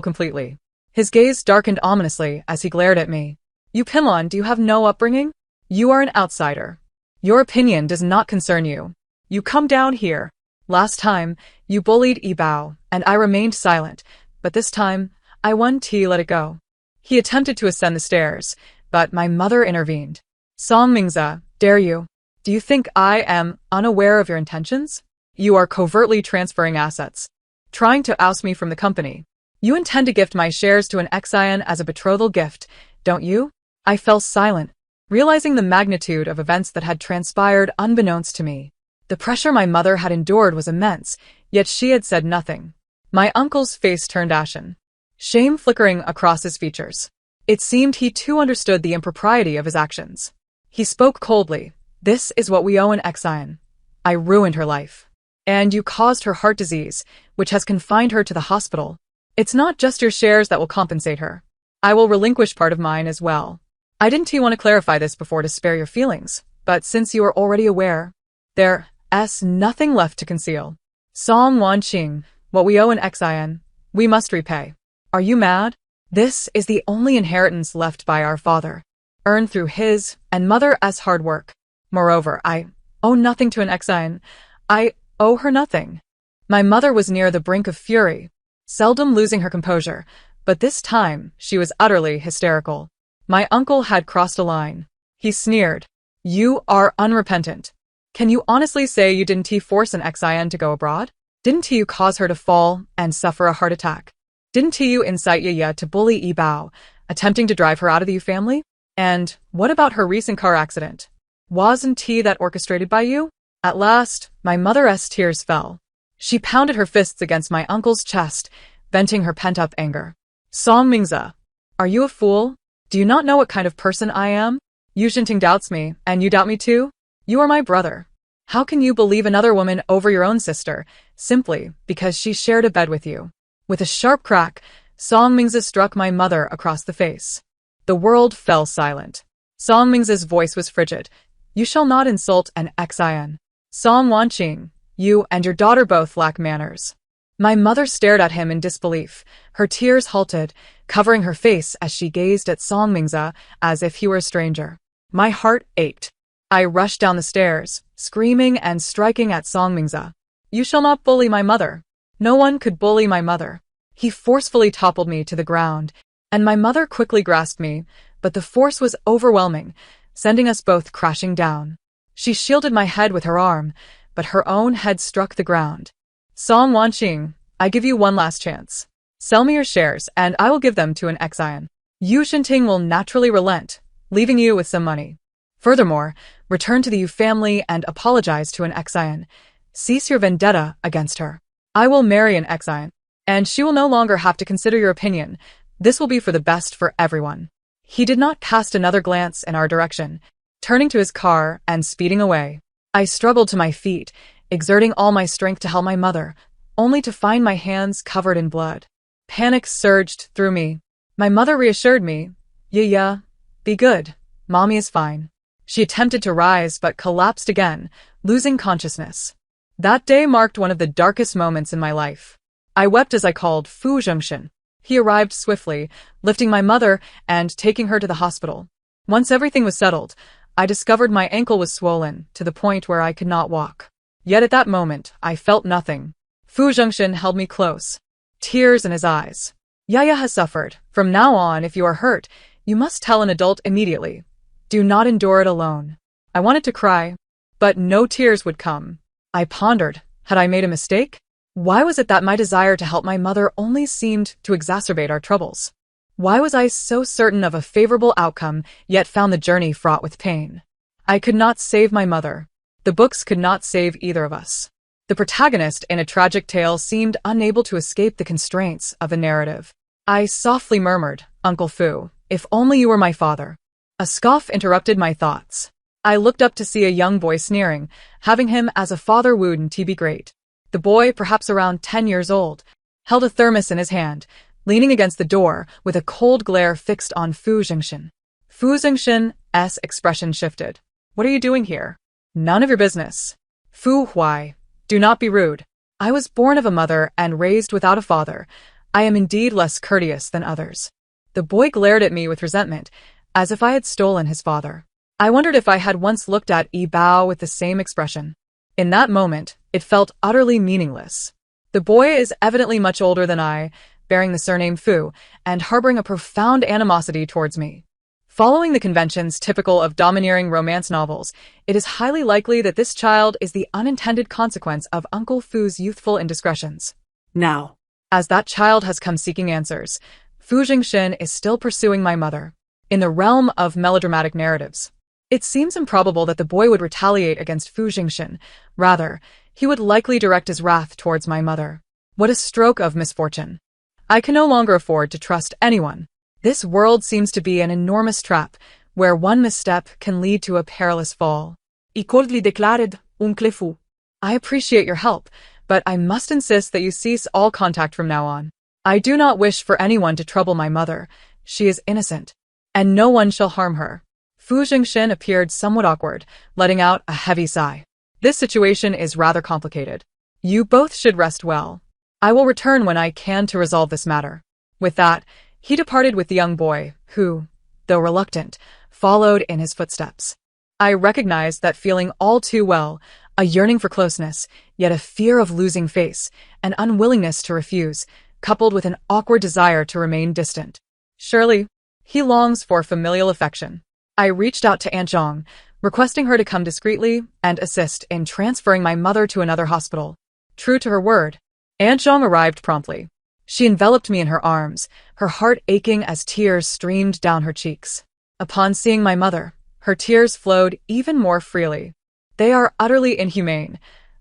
completely. His gaze darkened ominously as he glared at me. You Pimlon, do you have no upbringing? You are an outsider. Your opinion does not concern you. You come down here. Last time, you bullied Ibao, and I remained silent, but this time, I won to let it go. He attempted to ascend the stairs, but my mother intervened. Song Mingze, dare you? Do you think I am unaware of your intentions? You are covertly transferring assets, trying to oust me from the company. You intend to gift my shares to an Xian as a betrothal gift, don't you? I fell silent, realizing the magnitude of events that had transpired unbeknownst to me. The pressure my mother had endured was immense, yet she had said nothing. My uncle's face turned ashen, shame flickering across his features. It seemed he too understood the impropriety of his actions. He spoke coldly. This is what we owe an Xian. I ruined her life. And you caused her heart disease, which has confined her to the hospital. It's not just your shares that will compensate her. I will relinquish part of mine as well. I didn't want to clarify this before to spare your feelings, but since you are already aware, there's nothing left to conceal. Song Wanqing, what we owe an Xian, we must repay. Are you mad? This is the only inheritance left by our father, earned through his and mother's hard work. Moreover, I owe nothing to an Xian. I owe her nothing. My mother was near the brink of fury, seldom losing her composure, but this time she was utterly hysterical. My uncle had crossed a line. He sneered. You are unrepentant. Can you honestly say you didn't force an Xian to go abroad? Didn't you cause her to fall and suffer a heart attack? Didn't you incite Yaya to bully Ibao, attempting to drive her out of the Yu family? And what about her recent car accident? Wasn't that orchestrated by you? At last, my mother's tears fell. She pounded her fists against my uncle's chest, venting her pent-up anger. Song Mingze, are you a fool? Do you not know what kind of person I am? Yu Jinting doubts me, and you doubt me too? You are my brother. How can you believe another woman over your own sister, simply because she shared a bed with you? With a sharp crack, Song Mingze struck my mother across the face. The world fell silent. Song Mingze's voice was frigid. You shall not insult an Xian. Song Wanqing, you and your daughter both lack manners. My mother stared at him in disbelief. Her tears halted, covering her face as she gazed at Song Mingze as if he were a stranger. My heart ached. I rushed down the stairs, screaming and striking at Song Mingze. You shall not bully my mother. No one could bully my mother. He forcefully toppled me to the ground, and my mother quickly grasped me, but the force was overwhelming, sending us both crashing down. She shielded my head with her arm, but her own head struck the ground. Song Wanqing, I give you one last chance. Sell me your shares, and I will give them to an Xian. Yu Jinting will naturally relent, leaving you with some money. Furthermore, return to the Yu family and apologize to an Xian. Cease your vendetta against her. I will marry an Xian, and she will no longer have to consider your opinion. This will be for the best for everyone. He did not cast another glance in our direction, turning to his car and speeding away. I struggled to my feet, exerting all my strength to help my mother, only to find my hands covered in blood. Panic surged through me. My mother reassured me. Yeah, be good. Mommy is fine. She attempted to rise but collapsed again, losing consciousness. That day marked one of the darkest moments in my life. I wept as I called Fu Zhengshan. He arrived swiftly, lifting my mother and taking her to the hospital. Once everything was settled, I discovered my ankle was swollen to the point where I could not walk. Yet at that moment, I felt nothing. Fu Zhengshan held me close, tears in his eyes. Yaya has suffered. From now on, if you are hurt, you must tell an adult immediately. Do not endure it alone. I wanted to cry, but no tears would come. I pondered, had I made a mistake? Why was it that my desire to help my mother only seemed to exacerbate our troubles? Why was I so certain of a favorable outcome, yet found the journey fraught with pain? I could not save my mother. The books could not save either of us. The protagonist in a tragic tale seemed unable to escape the constraints of a narrative. I softly murmured, Uncle Fu, if only you were my father. A scoff interrupted my thoughts. I looked up to see a young boy sneering, having him as a father wouldn't he be great. The boy, perhaps around 10 years old, held a thermos in his hand, leaning against the door with a cold glare fixed on Fu Jingshan. Fu Jingshan's expression shifted. What are you doing here? None of your business. Fu Huai, do not be rude. I was born of a mother and raised without a father. I am indeed less courteous than others. The boy glared at me with resentment, as if I had stolen his father. I wondered if I had once looked at Yi Bao with the same expression. In that moment, it felt utterly meaningless. The boy is evidently much older than I, bearing the surname Fu, and harboring a profound animosity towards me. Following the conventions typical of domineering romance novels, it is highly likely that this child is the unintended consequence of Uncle Fu's youthful indiscretions. Now, As that child has come seeking answers, Fu Jingshan is still pursuing my mother. In the realm of melodramatic narratives, it seems improbable that the boy would retaliate against Fu Jingshan. Rather, he would likely direct his wrath towards my mother. What a stroke of misfortune. I can no longer afford to trust anyone. This world seems to be an enormous trap, where one misstep can lead to a perilous fall. I coldly declared, Uncle Fu. I appreciate your help, but I must insist that you cease all contact from now on. I do not wish for anyone to trouble my mother. She is innocent, and no one shall harm her. Fu Jingshan appeared somewhat awkward, letting out a heavy sigh. This situation is rather complicated. You both should rest well. I will return when I can to resolve this matter. With that, he departed with the young boy, who, though reluctant, followed in his footsteps. I recognized that feeling all too well, a yearning for closeness, yet a fear of losing face, an unwillingness to refuse, coupled with an awkward desire to remain distant. Surely, he longs for familial affection. I reached out to Aunt Zhang, requesting her to come discreetly and assist in transferring my mother to another hospital. True to her word, Aunt Zhang arrived promptly. She enveloped me in her arms, her heart aching as tears streamed down her cheeks. Upon seeing my mother, her tears flowed even more freely. They are utterly inhumane.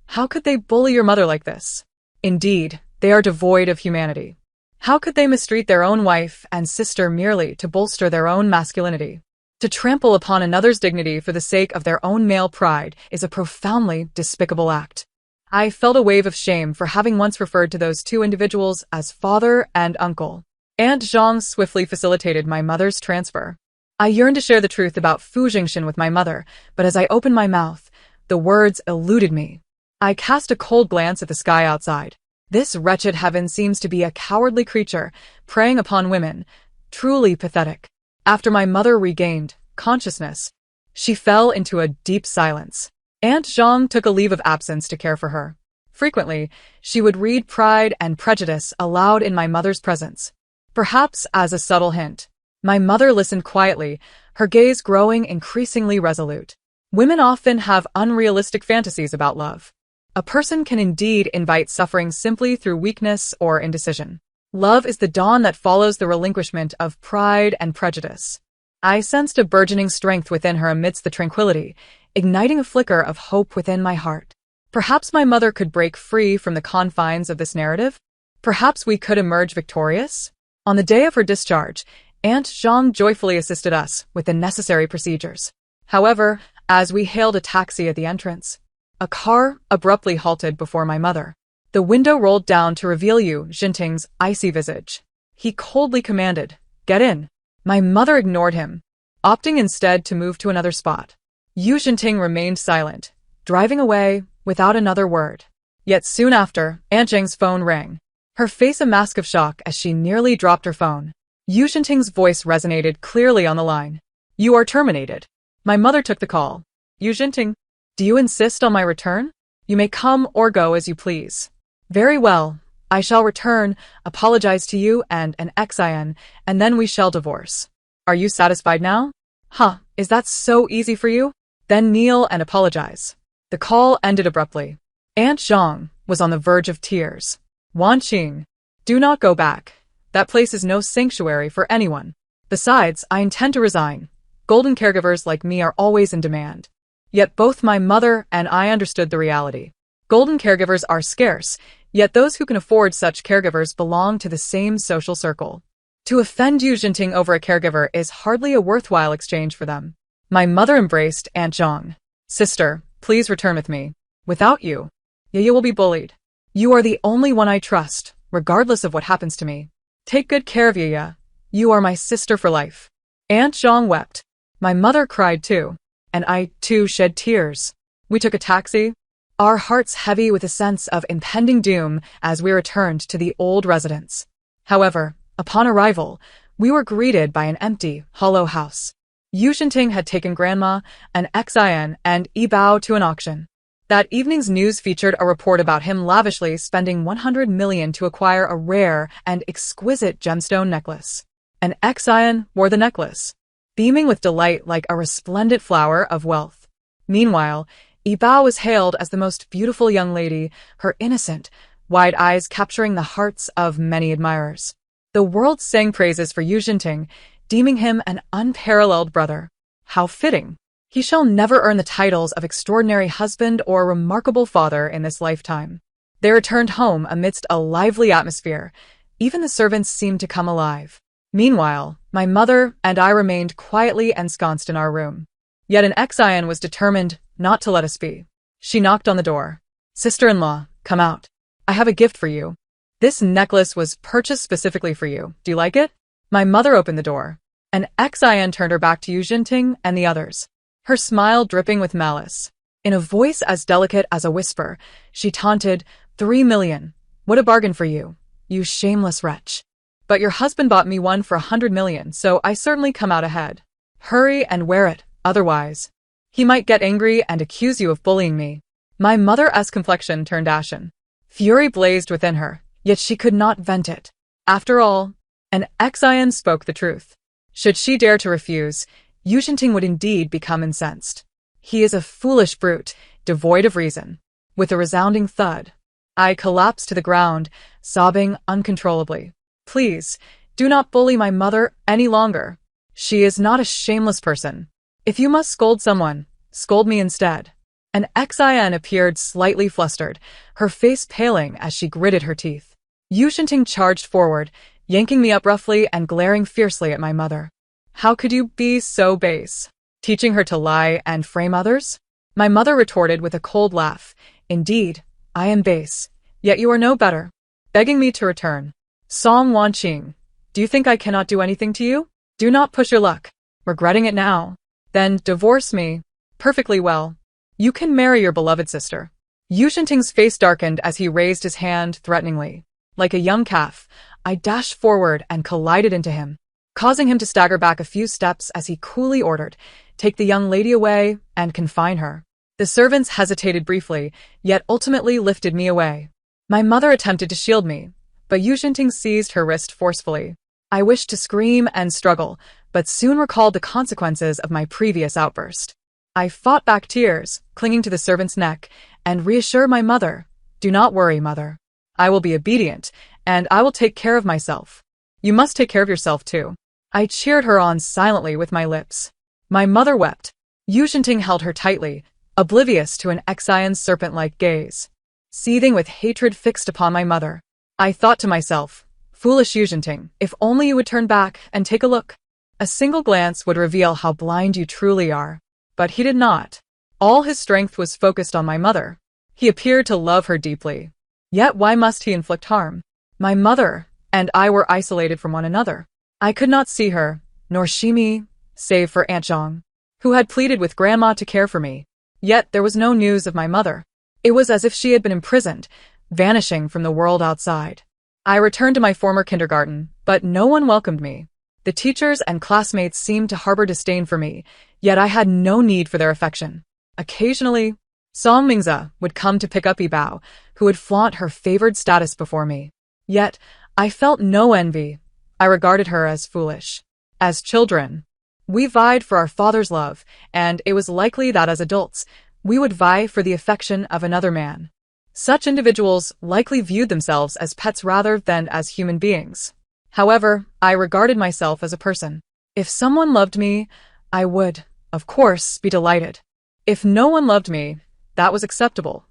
How could they bully your mother like this? Indeed, they are devoid of humanity. How could they mistreat their own wife and sister merely to bolster their own masculinity? To trample upon another's dignity for the sake of their own male pride is a profoundly despicable act. I felt a wave of shame for having once referred to those two individuals as father and uncle. Aunt Zhang swiftly facilitated my mother's transfer. I yearned to share the truth about Fu Jingshan with my mother, but as I opened my mouth, the words eluded me. I cast a cold glance at the sky outside. This wretched heaven seems to be a cowardly creature, preying upon women. Truly pathetic. After my mother regained consciousness, she fell into a deep silence. Aunt Zhang took a leave of absence to care for her. Frequently, she would read Pride and Prejudice aloud in my mother's presence, perhaps as a subtle hint. My mother listened quietly, her gaze growing increasingly resolute. Women often have unrealistic fantasies about love. A person can indeed invite suffering simply through weakness or indecision. Love is the dawn that follows the relinquishment of Pride and Prejudice. I sensed a burgeoning strength within her amidst the tranquility, igniting a flicker of hope within my heart. Perhaps my mother could break free from the confines of this narrative? Perhaps we could emerge victorious? On the day of her discharge, Aunt Zhang joyfully assisted us with the necessary procedures. However, as we hailed a taxi at the entrance, a car abruptly halted before my mother. The window rolled down to reveal Yu Jinting's icy visage. He coldly commanded, "Get in." My mother ignored him, opting instead to move to another spot. Yu Jinting remained silent, driving away without another word. Yet soon after, Aunt Zhang's phone rang, her face a mask of shock as she nearly dropped her phone. Yu Jinting's voice resonated clearly on the line. "You are terminated." My mother took the call. "Yu Jinting, do you insist on my return? You may come or go as you please." "Very well, I shall return, apologize to you and an Xin, and then we shall divorce. Are you satisfied now? Huh, is that so easy for you? Then kneel and apologize. The call ended abruptly. Aunt Zhang was on the verge of tears. Wan Qing, do not go back. That place is no sanctuary for anyone. Besides, I intend to resign. Golden caregivers like me are always in demand. Yet both my mother and I understood the reality. Golden caregivers are scarce, yet those who can afford such caregivers belong to the same social circle. To offend Yu Jinting over a caregiver is hardly a worthwhile exchange for them. My mother embraced Aunt Zhang. Sister, please return with me. Without you, Yaya will be bullied. You are the only one I trust, regardless of what happens to me. Take good care of Yaya. You are my sister for life. Aunt Zhang wept. My mother cried too. And I, too, shed tears. We took a taxi, our hearts heavy with a sense of impending doom as we returned to the old residence. However, upon arrival, we were greeted by an empty, hollow house. Yu Jinting had taken Grandma, an Xin, and Yibao to an auction. That evening's news featured a report about him lavishly spending 100 million to acquire a rare and exquisite gemstone necklace. An Xin wore the necklace, beaming with delight like a resplendent flower of wealth. Meanwhile, Yibao was hailed as the most beautiful young lady, her innocent, wide eyes capturing the hearts of many admirers. The world sang praises for Yu Jinting, deeming him an unparalleled brother. How fitting! He shall never earn the titles of extraordinary husband or remarkable father in this lifetime. They returned home amidst a lively atmosphere. Even the servants seemed to come alive. Meanwhile, my mother and I remained quietly ensconced in our room. Yet an Xin was determined not to let us be. She knocked on the door. Sister-in-law, come out. I have a gift for you. This necklace was purchased specifically for you. Do you like it? My mother opened the door. An Xin turned her back to Yu Jinting and the others, her smile dripping with malice. In a voice as delicate as a whisper, she taunted, 3 million. What a bargain for you, you shameless wretch. But your husband bought me one for 100 million, so I certainly come out ahead. Hurry and wear it, otherwise he might get angry and accuse you of bullying me. My mother's complexion turned ashen. Fury blazed within her, yet she could not vent it. After all, an Xin spoke the truth. Should she dare to refuse, Yu Jinting would indeed become incensed. He is a foolish brute, devoid of reason. With a resounding thud, I collapsed to the ground, sobbing uncontrollably. Please, do not bully my mother any longer. She is not a shameless person. If you must scold someone, scold me instead. An Xin appeared slightly flustered, her face paling as she gritted her teeth. Yu Jinting charged forward, yanking me up roughly and glaring fiercely at my mother. How could you be so base? Teaching her to lie and frame others? My mother retorted with a cold laugh. Indeed, I am base, yet you are no better. Begging me to return. Song Wan Qing, do you think I cannot do anything to you? Do not push your luck. Regretting it now? Then divorce me. Perfectly well. You can marry your beloved sister. Yu Jinting's face darkened as he raised his hand threateningly. Like a young calf, I dashed forward and collided into him, causing him to stagger back a few steps as he coolly ordered, take the young lady away and confine her. The servants hesitated briefly, yet ultimately lifted me away. My mother attempted to shield me, but Yu Jinting seized her wrist forcefully. I wished to scream and struggle, but soon recalled the consequences of my previous outburst. I fought back tears, clinging to the servant's neck, and reassured my mother, do not worry, mother. I will be obedient, and I will take care of myself. You must take care of yourself too. I cheered her on silently with my lips. My mother wept. Yu Jinting held her tightly, oblivious to an Xion's serpent-like gaze. Seething with hatred fixed upon my mother, I thought to myself, foolish Yu Jinting, if only you would turn back and take a look. A single glance would reveal how blind you truly are. But he did not. All his strength was focused on my mother. He appeared to love her deeply. Yet why must he inflict harm? My mother and I were isolated from one another. I could not see her, nor she me, save for Aunt Zhang, who had pleaded with Grandma to care for me. Yet there was no news of my mother. It was as if she had been imprisoned, vanishing from the world outside. I returned to my former kindergarten, but no one welcomed me. The teachers and classmates seemed to harbor disdain for me, yet I had no need for their affection. Occasionally, Song Mingze would come to pick up Yibao, who would flaunt her favored status before me. Yet, I felt no envy. I regarded her as foolish. As children, we vied for our father's love, and it was likely that as adults, we would vie for the affection of another man. Such individuals likely viewed themselves as pets rather than as human beings. However, I regarded myself as a person. If someone loved me, I would, of course, be delighted. If no one loved me, that was acceptable.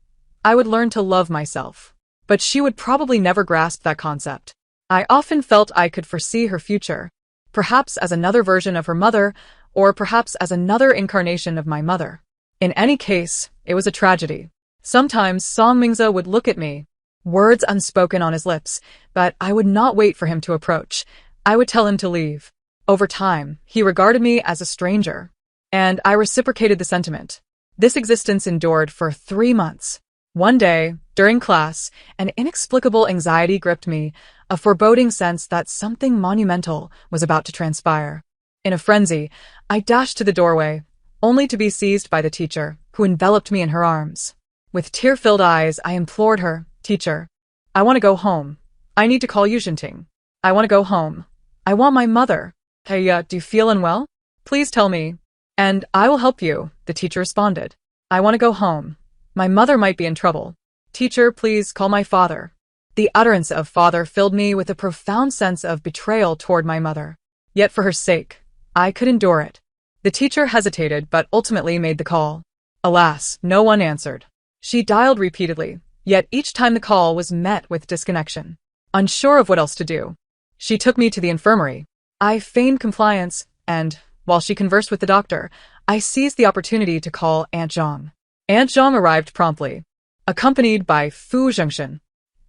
I would learn to love myself. But she would probably never grasp that concept. I often felt I could foresee her future, perhaps as another version of her mother, or perhaps as another incarnation of my mother. In any case, it was a tragedy. Sometimes Song Mingza would look at me, words unspoken on his lips, but I would not wait for him to approach. I would tell him to leave. Over time, he regarded me as a stranger, and I reciprocated the sentiment. This existence endured for 3 months. One day, during class, an inexplicable anxiety gripped me, a foreboding sense that something monumental was about to transpire. In a frenzy, I dashed to the doorway, only to be seized by the teacher, who enveloped me in her arms. With tear-filled eyes, I implored her, "Teacher, I want to go home. I need to call Yu Xinting. I want to go home. I want my mother. Hey, do you feel unwell? Please tell me, and I will help you," the teacher responded. "I want to go home. My mother might be in trouble. Teacher, please call my father." The utterance of father filled me with a profound sense of betrayal toward my mother. Yet for her sake, I could endure it. The teacher hesitated but ultimately made the call. Alas, no one answered. She dialed repeatedly, yet each time the call was met with disconnection. Unsure of what else to do, she took me to the infirmary. I feigned compliance, and, while she conversed with the doctor, I seized the opportunity to call Aunt Zhang. Aunt Zhang arrived promptly, accompanied by Fu Zhengshan.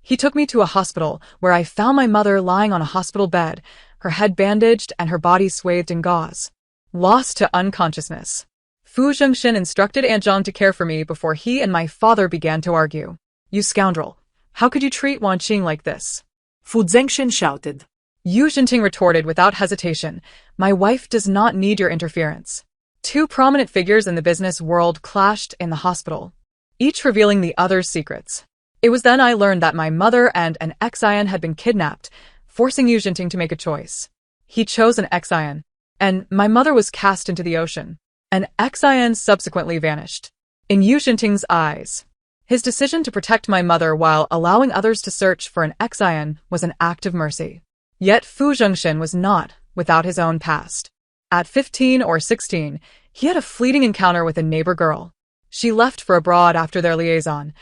He took me to a hospital where I found my mother lying on a hospital bed, her head bandaged and her body swathed in gauze, lost to unconsciousness. Fu Zhengshan instructed Aunt Zhang to care for me before he and my father began to argue. "You scoundrel! How could you treat Wan Qing like this?" Fu Zhengshan shouted. Yu Xinting retorted without hesitation, "My wife does not need your interference." Two prominent figures in the business world clashed in the hospital, each revealing the other's secrets. It was then I learned that my mother and an ex-Ian had been kidnapped, forcing Yu Xinting to make a choice. He chose an ex-Ian, and my mother was cast into the ocean. An ex-Ian subsequently vanished. In Yu Xinting's eyes, his decision to protect my mother while allowing others to search for an ex-Ian was an act of mercy. Yet Fu Zhengshan was not without his own past. At 15 or 16, he had a fleeting encounter with a neighbor girl. She left for abroad after their liaison,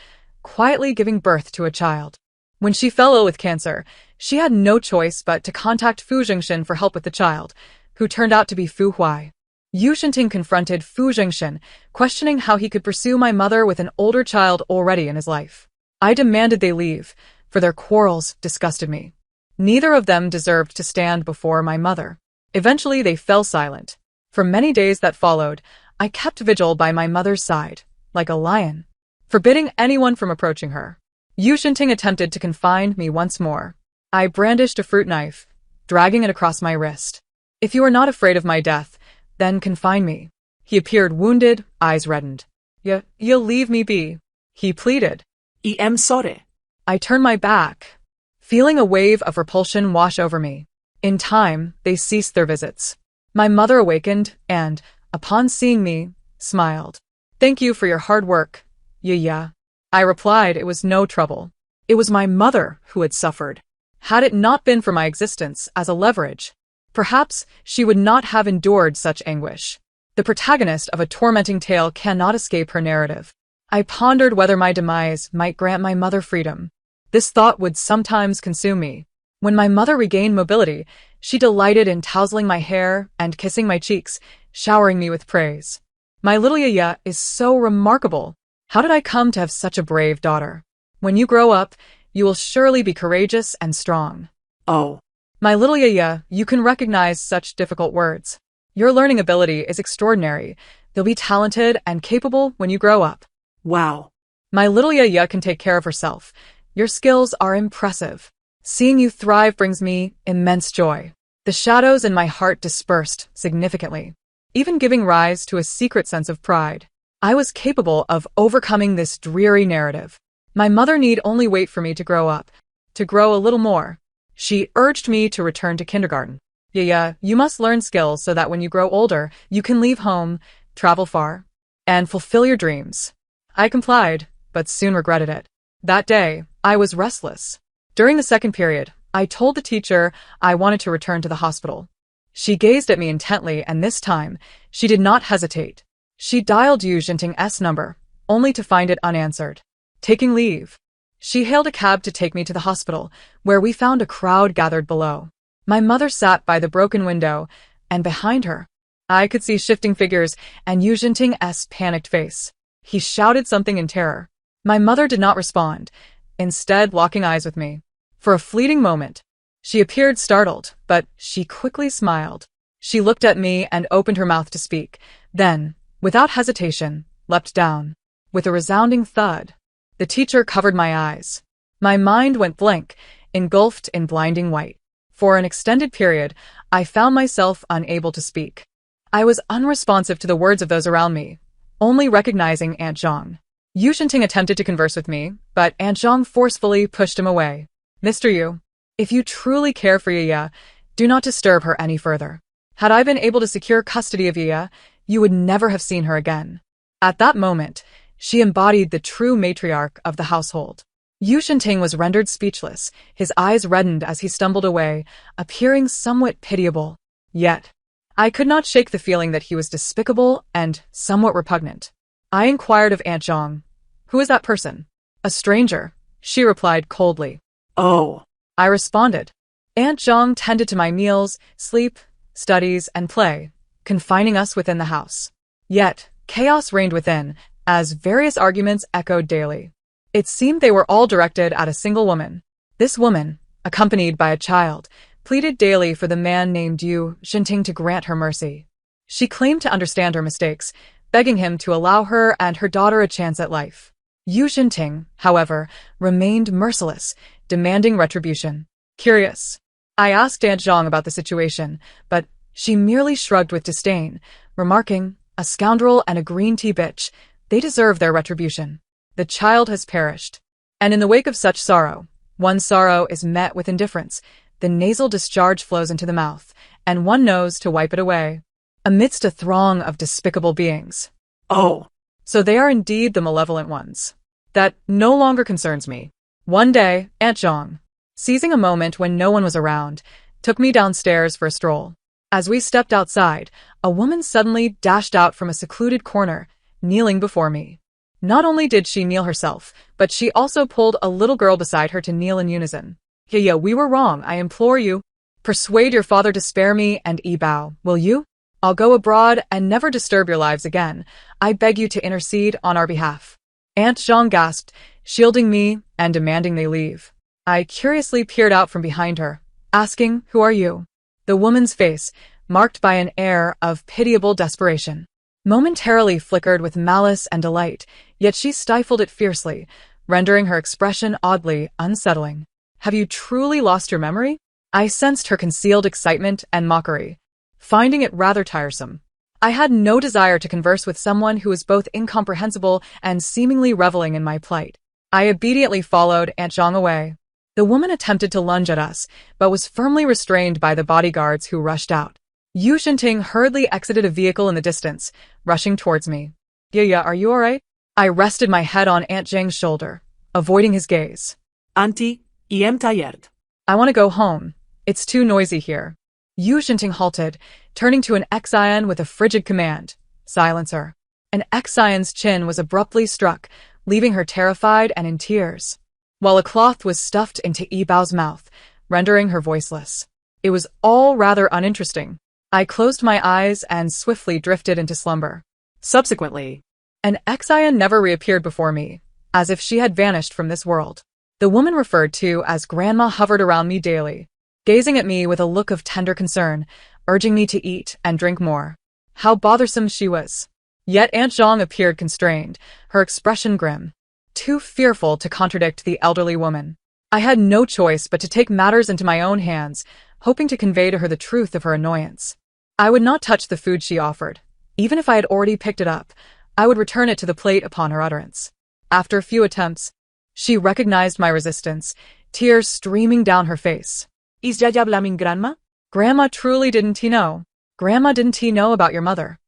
quietly giving birth to a child. When she fell ill with cancer, she had no choice but to contact Fu Zhengshan for help with the child, who turned out to be Fu Huai. Yu Xinting confronted Fu Zhengshan, questioning how he could pursue my mother with an older child already in his life. I demanded they leave, for their quarrels disgusted me. Neither of them deserved to stand before my mother. Eventually they fell silent. For many days that followed, I kept vigil by my mother's side, like a lion, forbidding anyone from approaching her. Yu Xinting attempted to confine me once more. I brandished a fruit knife, dragging it across my wrist. "If you are not afraid of my death, then confine me." He appeared wounded, eyes reddened. You'll leave me be," he pleaded. "I am sorry." I turned my back, feeling a wave of repulsion wash over me. In time, they ceased their visits. My mother awakened and, upon seeing me, smiled. "Thank you for your hard work, yeah." I replied it was no trouble. It was my mother who had suffered. Had it not been for my existence as a leverage, perhaps she would not have endured such anguish. The protagonist of a tormenting tale cannot escape her narrative. I pondered whether my demise might grant my mother freedom. This thought would sometimes consume me. When my mother regained mobility, she delighted in tousling my hair and kissing my cheeks, showering me with praise. "My little Yaya is so remarkable. How did I come to have such a brave daughter? When you grow up, you will surely be courageous and strong." "Oh, "My little Yaya, you can recognize such difficult words. Your learning ability is extraordinary. You'll be talented and capable when you grow up." wow." "My little Yaya can take care of herself. Your skills are impressive. Seeing you thrive brings me immense joy." The shadows in my heart dispersed significantly, even giving rise to a secret sense of pride. I was capable of overcoming this dreary narrative. My mother need only wait for me to grow up, to grow a little more. She urged me to return to kindergarten. Yeah, you must learn skills so that when you grow older, you can leave home, travel far, and fulfill your dreams. I complied, but soon regretted it. That day, I was restless. During the second period, I told the teacher I wanted to return to the hospital. She gazed at me intently, and this time, she did not hesitate. She dialed Yu Jinting's number, only to find it unanswered. Taking leave, she hailed a cab to take me to the hospital, where we found a crowd gathered below. My mother sat by the broken window, and behind her, I could see shifting figures and Yu Jinting's panicked face. He shouted something in terror. My mother did not respond, instead locking eyes with me. For a fleeting moment, she appeared startled, but she quickly smiled. She looked at me and opened her mouth to speak, then, without hesitation, leapt down. With a resounding thud, the teacher covered my eyes. My mind went blank, engulfed in blinding white. For an extended period, I found myself unable to speak. I was unresponsive to the words of those around me, only recognizing Aunt Zhang. Yu Jinting attempted to converse with me, but Aunt Zhang forcefully pushed him away. Mr. Yu, if you truly care for Yiya, do not disturb her any further. Had I been able to secure custody of Yiya, you would never have seen her again. At that moment, she embodied the true matriarch of the household. Yu Jinting was rendered speechless, his eyes reddened as he stumbled away, appearing somewhat pitiable. Yet, I could not shake the feeling that he was despicable and somewhat repugnant. I inquired of Aunt Zhang, "Who is that person?" "A stranger," she replied coldly. Oh. I responded. Aunt Zhang tended to my meals, sleep, studies, and play, confining us within the house. Yet, chaos reigned within, as various arguments echoed daily. It seemed they were all directed at a single woman. This woman, accompanied by a child, pleaded daily for the man named Yu Jinting to grant her mercy. She claimed to understand her mistakes, begging him to allow her and her daughter a chance at life. Yu Jinting, however, remained merciless, demanding retribution. Curious, I asked Aunt Zhang about the situation, but she merely shrugged with disdain, remarking, "A scoundrel and a green tea bitch, they deserve their retribution. The child has perished." And in the wake of such sorrow, one sorrow is met with indifference, the nasal discharge flows into the mouth, and one knows to wipe it away. Amidst a throng of despicable beings. Oh. So they are indeed the malevolent ones. That no longer concerns me. One day, Aunt Zhang, seizing a moment when no one was around, took me downstairs for a stroll. As we stepped outside, a woman suddenly dashed out from a secluded corner, kneeling before me. Not only did she kneel herself, but she also pulled a little girl beside her to kneel in unison. "Yeah, we were wrong, I implore you. Persuade your father to spare me and Yibao, will you? I'll go abroad and never disturb your lives again. I beg you to intercede on our behalf." Aunt Zhang gasped, shielding me and demanding they leave. I curiously peered out from behind her, asking, "Who are you?" The woman's face, marked by an air of pitiable desperation, momentarily flickered with malice and delight, yet she stifled it fiercely, rendering her expression oddly unsettling. "Have you truly lost your memory?" I sensed her concealed excitement and mockery, finding it rather tiresome. I had no desire to converse with someone who was both incomprehensible and seemingly reveling in my plight. I obediently followed Aunt Zhang away. The woman attempted to lunge at us, but was firmly restrained by the bodyguards who rushed out. Yu Jinting hurriedly exited a vehicle in the distance, rushing towards me. "Yeah, are you alright?" I rested my head on Aunt Zhang's shoulder, avoiding his gaze. Auntie, I'm tired. "I want to go home. It's too noisy here." Yu Jinting halted, turning to an Xian with a frigid command. "Silence her." An Xian's chin was abruptly struck, leaving her terrified and in tears, while a cloth was stuffed into Yibao's mouth, rendering her voiceless. It was all rather uninteresting. I closed my eyes and swiftly drifted into slumber. Subsequently, an Xian never reappeared before me, as if she had vanished from this world. The woman referred to as Grandma hovered around me daily, gazing at me with a look of tender concern, urging me to eat and drink more. How bothersome she was. Yet Aunt Zhang appeared constrained, her expression grim, too fearful to contradict the elderly woman. I had no choice but to take matters into my own hands, hoping to convey to her the truth of her annoyance. I would not touch the food she offered. Even if I had already picked it up, I would return it to the plate upon her utterance. After a few attempts, she recognized my resistance, tears streaming down her face. Is Yaya blaming Grandma? Grandma truly didn't he know? Grandma didn't he know about your mother?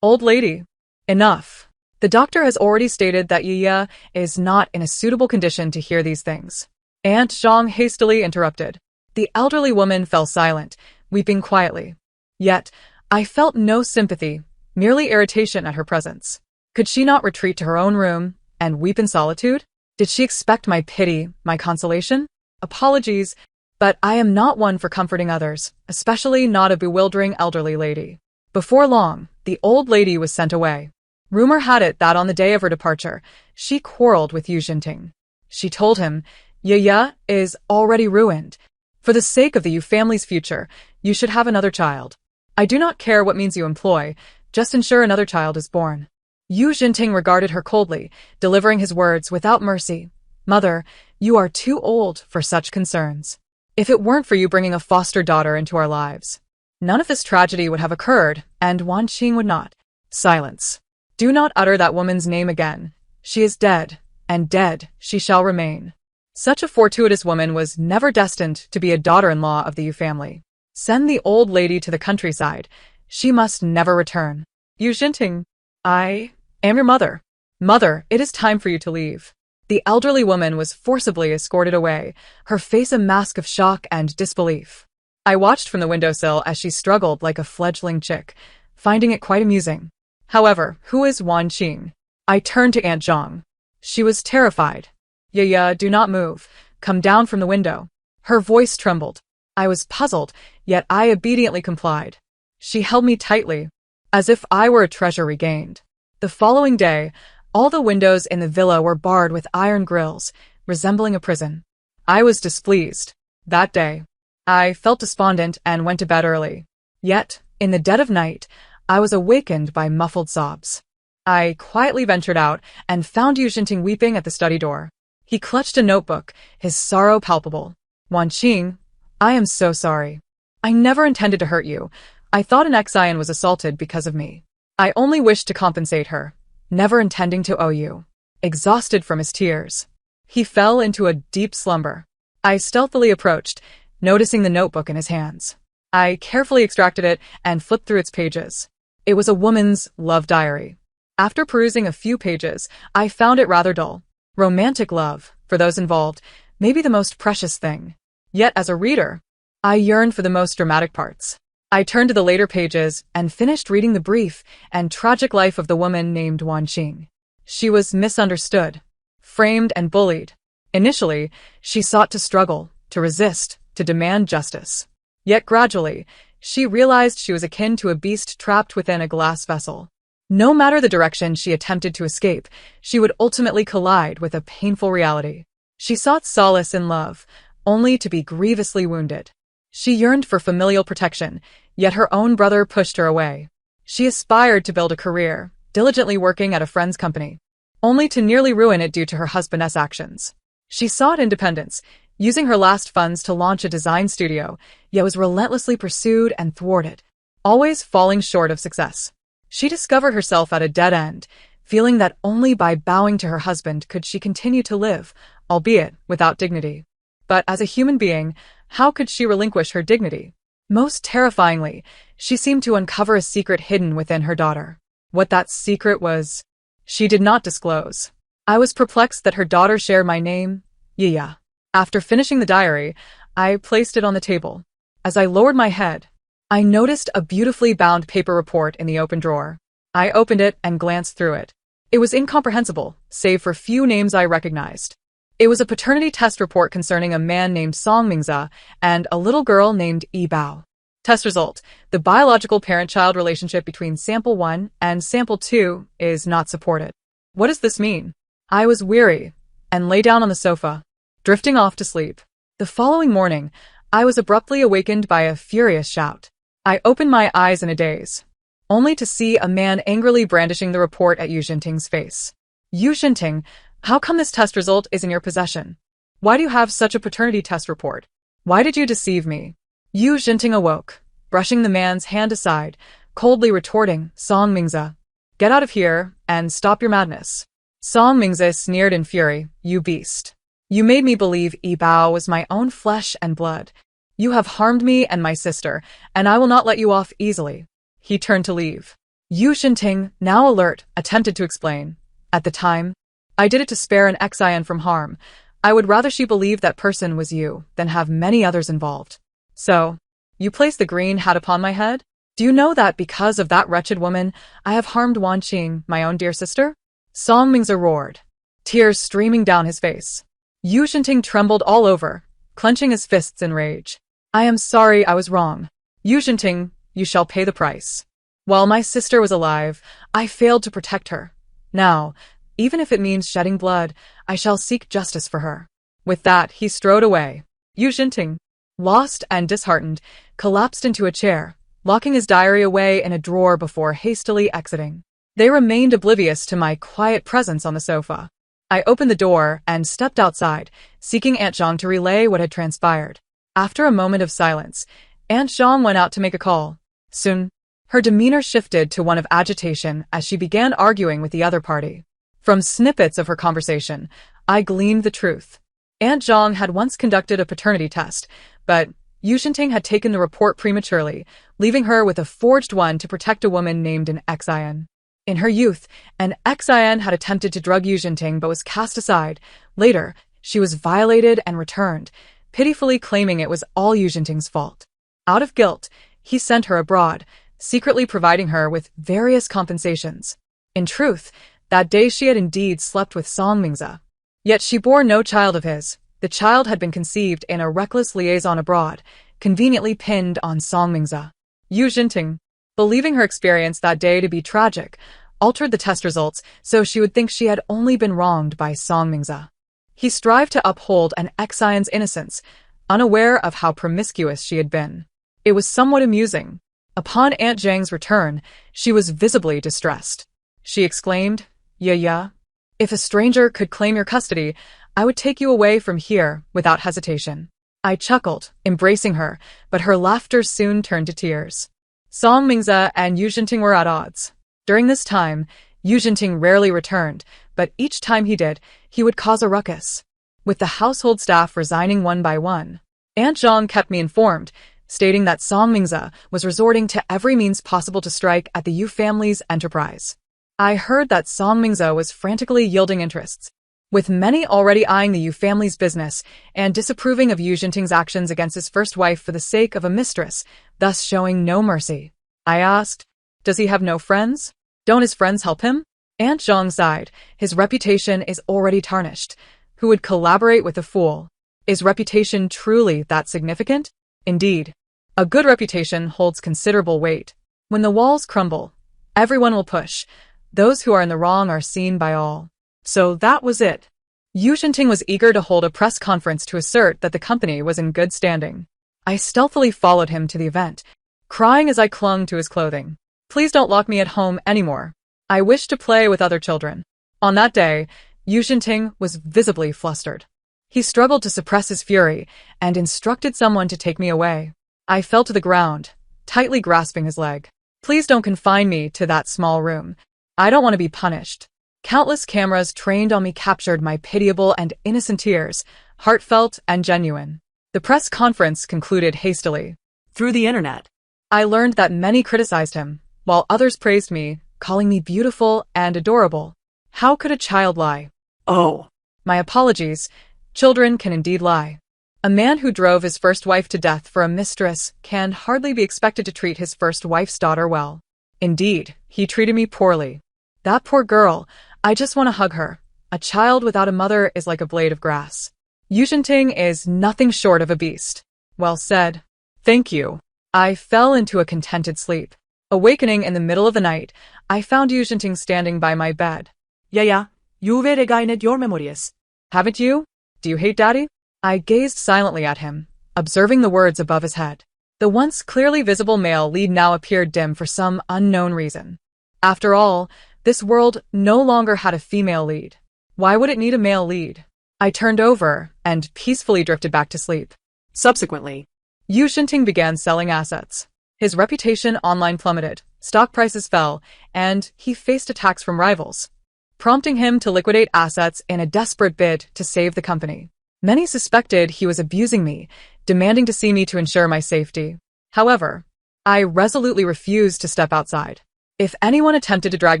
Old lady. Enough. The doctor has already stated that Yaya is not in a suitable condition to hear these things. Aunt Zhang hastily interrupted. The elderly woman fell silent, weeping quietly. Yet, I felt no sympathy, merely irritation at her presence. Could she not retreat to her own room and weep in solitude? Did she expect my pity, my consolation? Apologies, but I am not one for comforting others, especially not a bewildering elderly lady. Before long, the old lady was sent away. Rumor had it that on the day of her departure, she quarreled with Yu Jinting. She told him, Yaya is already ruined. For the sake of the Yu family's future, you should have another child. I do not care what means you employ, just ensure another child is born. Yu Jinting regarded her coldly, delivering his words without mercy. Mother, you are too old for such concerns. If it weren't for you bringing a foster daughter into our lives, none of this tragedy would have occurred, and Wan Qing would not. Silence. Do not utter that woman's name again. She is dead, and dead she shall remain. Such a fortuitous woman was never destined to be a daughter-in-law of the Yu family. Send the old lady to the countryside. She must never return. Yu Jinting, I am your mother. Mother, it is time for you to leave. The elderly woman was forcibly escorted away, her face a mask of shock and disbelief. I watched from the windowsill as she struggled like a fledgling chick, finding it quite amusing. However, who is Wan Qing? I turned to Aunt Zhang. She was terrified. Yaya, do not move. Come down from the window. Her voice trembled. I was puzzled, yet I obediently complied. She held me tightly, as if I were a treasure regained. The following day, all the windows in the villa were barred with iron grills, resembling a prison. I was displeased. That day, I felt despondent and went to bed early. Yet, in the dead of night, I was awakened by muffled sobs. I quietly ventured out and found Yu Jinting weeping at the study door. He clutched a notebook, his sorrow palpable. Wan Qing, I am so sorry. I never intended to hurt you. I thought an Xian was assaulted because of me. I only wished to compensate her, never intending to owe you. Exhausted from his tears, he fell into a deep slumber. I stealthily approached, noticing the notebook in his hands. I carefully extracted it and flipped through its pages. It was a woman's love diary. After perusing a few pages, I found it rather dull. Romantic love, for those involved, may be the most precious thing. Yet as a reader, I yearned for the most dramatic parts. I turned to the later pages and finished reading the brief and tragic life of the woman named Wan Qing. She was misunderstood, framed and bullied. Initially, she sought to struggle, to resist, to demand justice. Yet gradually, she realized she was akin to a beast trapped within a glass vessel. No matter the direction she attempted to escape, she would ultimately collide with a painful reality. She sought solace in love, only to be grievously wounded. She yearned for familial protection, yet her own brother pushed her away. She aspired to build a career, diligently working at a friend's company, only to nearly ruin it due to her husband's actions. She sought independence, using her last funds to launch a design studio, yet was relentlessly pursued and thwarted, always falling short of success. She discovered herself at a dead end, feeling that only by bowing to her husband could she continue to live, albeit without dignity. But as a human being, how could she relinquish her dignity? Most terrifyingly, she seemed to uncover a secret hidden within her daughter. What that secret was, she did not disclose. I was perplexed that her daughter shared my name, Yaya. After finishing the diary, I placed it on the table. As I lowered my head, I noticed a beautifully bound paper report in the open drawer. I opened it and glanced through it. It was incomprehensible, save for few names I recognized. It was a paternity test report concerning a man named Song Mingze and a little girl named Yi Bao. Test result: the biological parent-child relationship between Sample 1 and Sample 2 is not supported. What does this mean? I was weary and lay down on the sofa, drifting off to sleep. The following morning, I was abruptly awakened by a furious shout. I opened my eyes in a daze, only to see a man angrily brandishing the report at Yu Jinting's face. Yu Jinting, how come this test result is in your possession? Why do you have such a paternity test report? Why did you deceive me? Yu Jinting awoke, brushing the man's hand aside, coldly retorting, Song Mingze, get out of here and stop your madness. Song Mingze sneered in fury, you beast. You made me believe Bao was my own flesh and blood. You have harmed me and my sister, and I will not let you off easily. He turned to leave. Yu Xinting, now alert, attempted to explain. At the time, I did it to spare an Xian from harm. I would rather she believe that person was you than have many others involved. So, you placed the green hat upon my head? Do you know that because of that wretched woman, I have harmed Wan Qing, my own dear sister? Song Mingzi roared, tears streaming down his face. Yu Xinting trembled all over, clenching his fists in rage. I am sorry I was wrong. Yu Xinting, you shall pay the price. While my sister was alive, I failed to protect her. Now, even if it means shedding blood, I shall seek justice for her. With that, he strode away. Yu Xinting, lost and disheartened, collapsed into a chair, locking his diary away in a drawer before hastily exiting. They remained oblivious to my quiet presence on the sofa. I opened the door and stepped outside, seeking Aunt Zhang to relay what had transpired. After a moment of silence, Aunt Zhang went out to make a call. Soon, her demeanor shifted to one of agitation as she began arguing with the other party. From snippets of her conversation, I gleaned the truth. Aunt Zhang had once conducted a paternity test, but Yu Xinting had taken the report prematurely, leaving her with a forged one to protect a woman named an Xian. In her youth, an Xian had attempted to drug Yu Xinting but was cast aside. Later, she was violated and returned, pitifully claiming it was all Yu Xinting's fault. Out of guilt, he sent her abroad, secretly providing her with various compensations. In truth, that day she had indeed slept with Song Mingzi. Yet she bore no child of his. The child had been conceived in a reckless liaison abroad, conveniently pinned on Song Mingzi. Yu Xinting, believing her experience that day to be tragic, altered the test results so she would think she had only been wronged by Song Mingzi. He strived to uphold an Xian's innocence, unaware of how promiscuous she had been. It was somewhat amusing. Upon Aunt Zhang's return, she was visibly distressed. She exclaimed, "Yeah. If a stranger could claim your custody, I would take you away from here without hesitation." I chuckled, embracing her, but her laughter soon turned to tears. Song Mingzi and Yu Xinting were at odds. During this time, Yu Xinting rarely returned, but each time he did, he would cause a ruckus. With the household staff resigning one by one, Aunt Zhang kept me informed, stating that Song Mingzi was resorting to every means possible to strike at the Yu family's enterprise. I heard that Song Mingzi was frantically yielding interests, with many already eyeing the Yu family's business and disapproving of Yu Xinting's actions against his first wife for the sake of a mistress, thus showing no mercy. I asked, "Does he have no friends? Don't his friends help him?" Aunt Zhang sighed. His reputation is already tarnished. Who would collaborate with a fool? Is reputation truly that significant? Indeed, a good reputation holds considerable weight. When the walls crumble, everyone will push. Those who are in the wrong are seen by all. So that was it. Yu Xinting was eager to hold a press conference to assert that the company was in good standing. I stealthily followed him to the event, crying as I clung to his clothing. "Please don't lock me at home anymore. I wish to play with other children." On that day, Yu Xinting was visibly flustered. He struggled to suppress his fury and instructed someone to take me away. I fell to the ground, tightly grasping his leg. "Please don't confine me to that small room. I don't want to be punished." Countless cameras trained on me captured my pitiable and innocent tears, heartfelt and genuine. The press conference concluded hastily. Through the internet, I learned that many criticized him, while others praised me, calling me beautiful and adorable. How could a child lie? Oh, My apologies. Children can indeed lie. A man who drove his first wife to death for a mistress can hardly be expected to treat his first wife's daughter well. Indeed, he treated me poorly. That poor girl, I just want to hug her. A child without a mother is like a blade of grass. Yu Xinting is nothing short of a beast. Well said. Thank you. I fell into a contented sleep. Awakening in the middle of the night, I found Yu Xinting standing by my bed. yeah, you've regained your memories. Haven't you? Do you hate Daddy? I gazed silently at him, observing the words above his head. The once clearly visible male lead now appeared dim for some unknown reason. After all, this world no longer had a female lead. Why would it need a male lead? I turned over and peacefully drifted back to sleep. Subsequently, Yu Xinting began selling assets. His reputation online plummeted, stock prices fell, and he faced attacks from rivals, prompting him to liquidate assets in a desperate bid to save the company. Many suspected he was abusing me, demanding to see me to ensure my safety. However, I resolutely refused to step outside. If anyone attempted to drag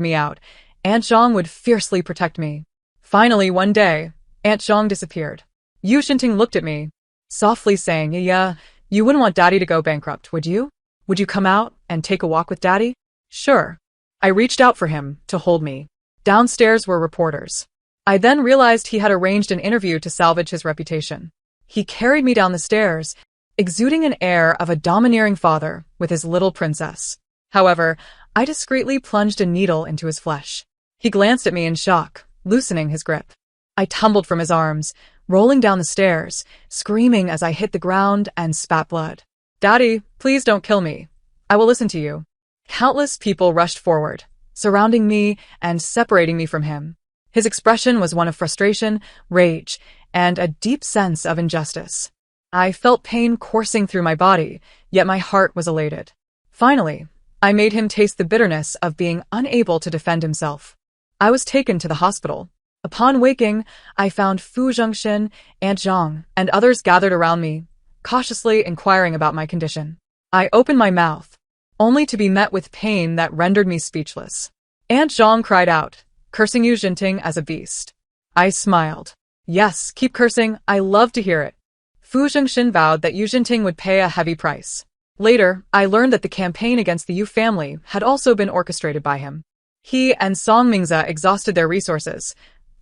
me out, Aunt Zhang would fiercely protect me. Finally, one day, Aunt Zhang disappeared. Yu Xinting looked at me, softly saying, "Yeah, you wouldn't want Daddy to go bankrupt, would you? Would you come out and take a walk with Daddy?" Sure. I reached out for him to hold me. Downstairs were reporters. I then realized he had arranged an interview to salvage his reputation. He carried me down the stairs, exuding an air of a domineering father with his little princess. However, I discreetly plunged a needle into his flesh. He glanced at me in shock, loosening his grip. I tumbled from his arms, rolling down the stairs, screaming as I hit the ground and spat blood. "Daddy, please don't kill me. I will listen to you." Countless people rushed forward, surrounding me and separating me from him. His expression was one of frustration, rage, and a deep sense of injustice. I felt pain coursing through my body, yet my heart was elated. Finally, I made him taste the bitterness of being unable to defend himself. I was taken to the hospital. Upon waking, I found Fu Zhengxin, Aunt Zhang, and others gathered around me, cautiously inquiring about my condition. I opened my mouth, only to be met with pain that rendered me speechless. Aunt Zhang cried out, cursing Yu Xinting as a beast. I smiled. "Yes, keep cursing, I love to hear it." Fu Zhengxin vowed that Yu Xinting would pay a heavy price. Later, I learned that the campaign against the Yu family had also been orchestrated by him. He and Song Mingze exhausted their resources,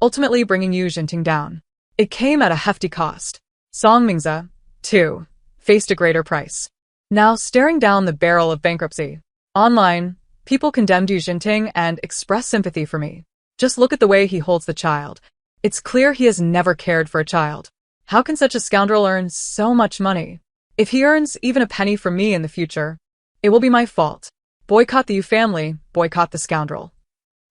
ultimately bringing Yu Xinting down. It came at a hefty cost. Song Mingze, too, faced a greater price. Now staring down the barrel of bankruptcy. Online, people condemned Yu Xinting and expressed sympathy for me. Just look at the way he holds the child. It's clear he has never cared for a child. How can such a scoundrel earn so much money? If he earns even a penny from me in the future, it will be my fault. Boycott the Yu family, boycott the scoundrel.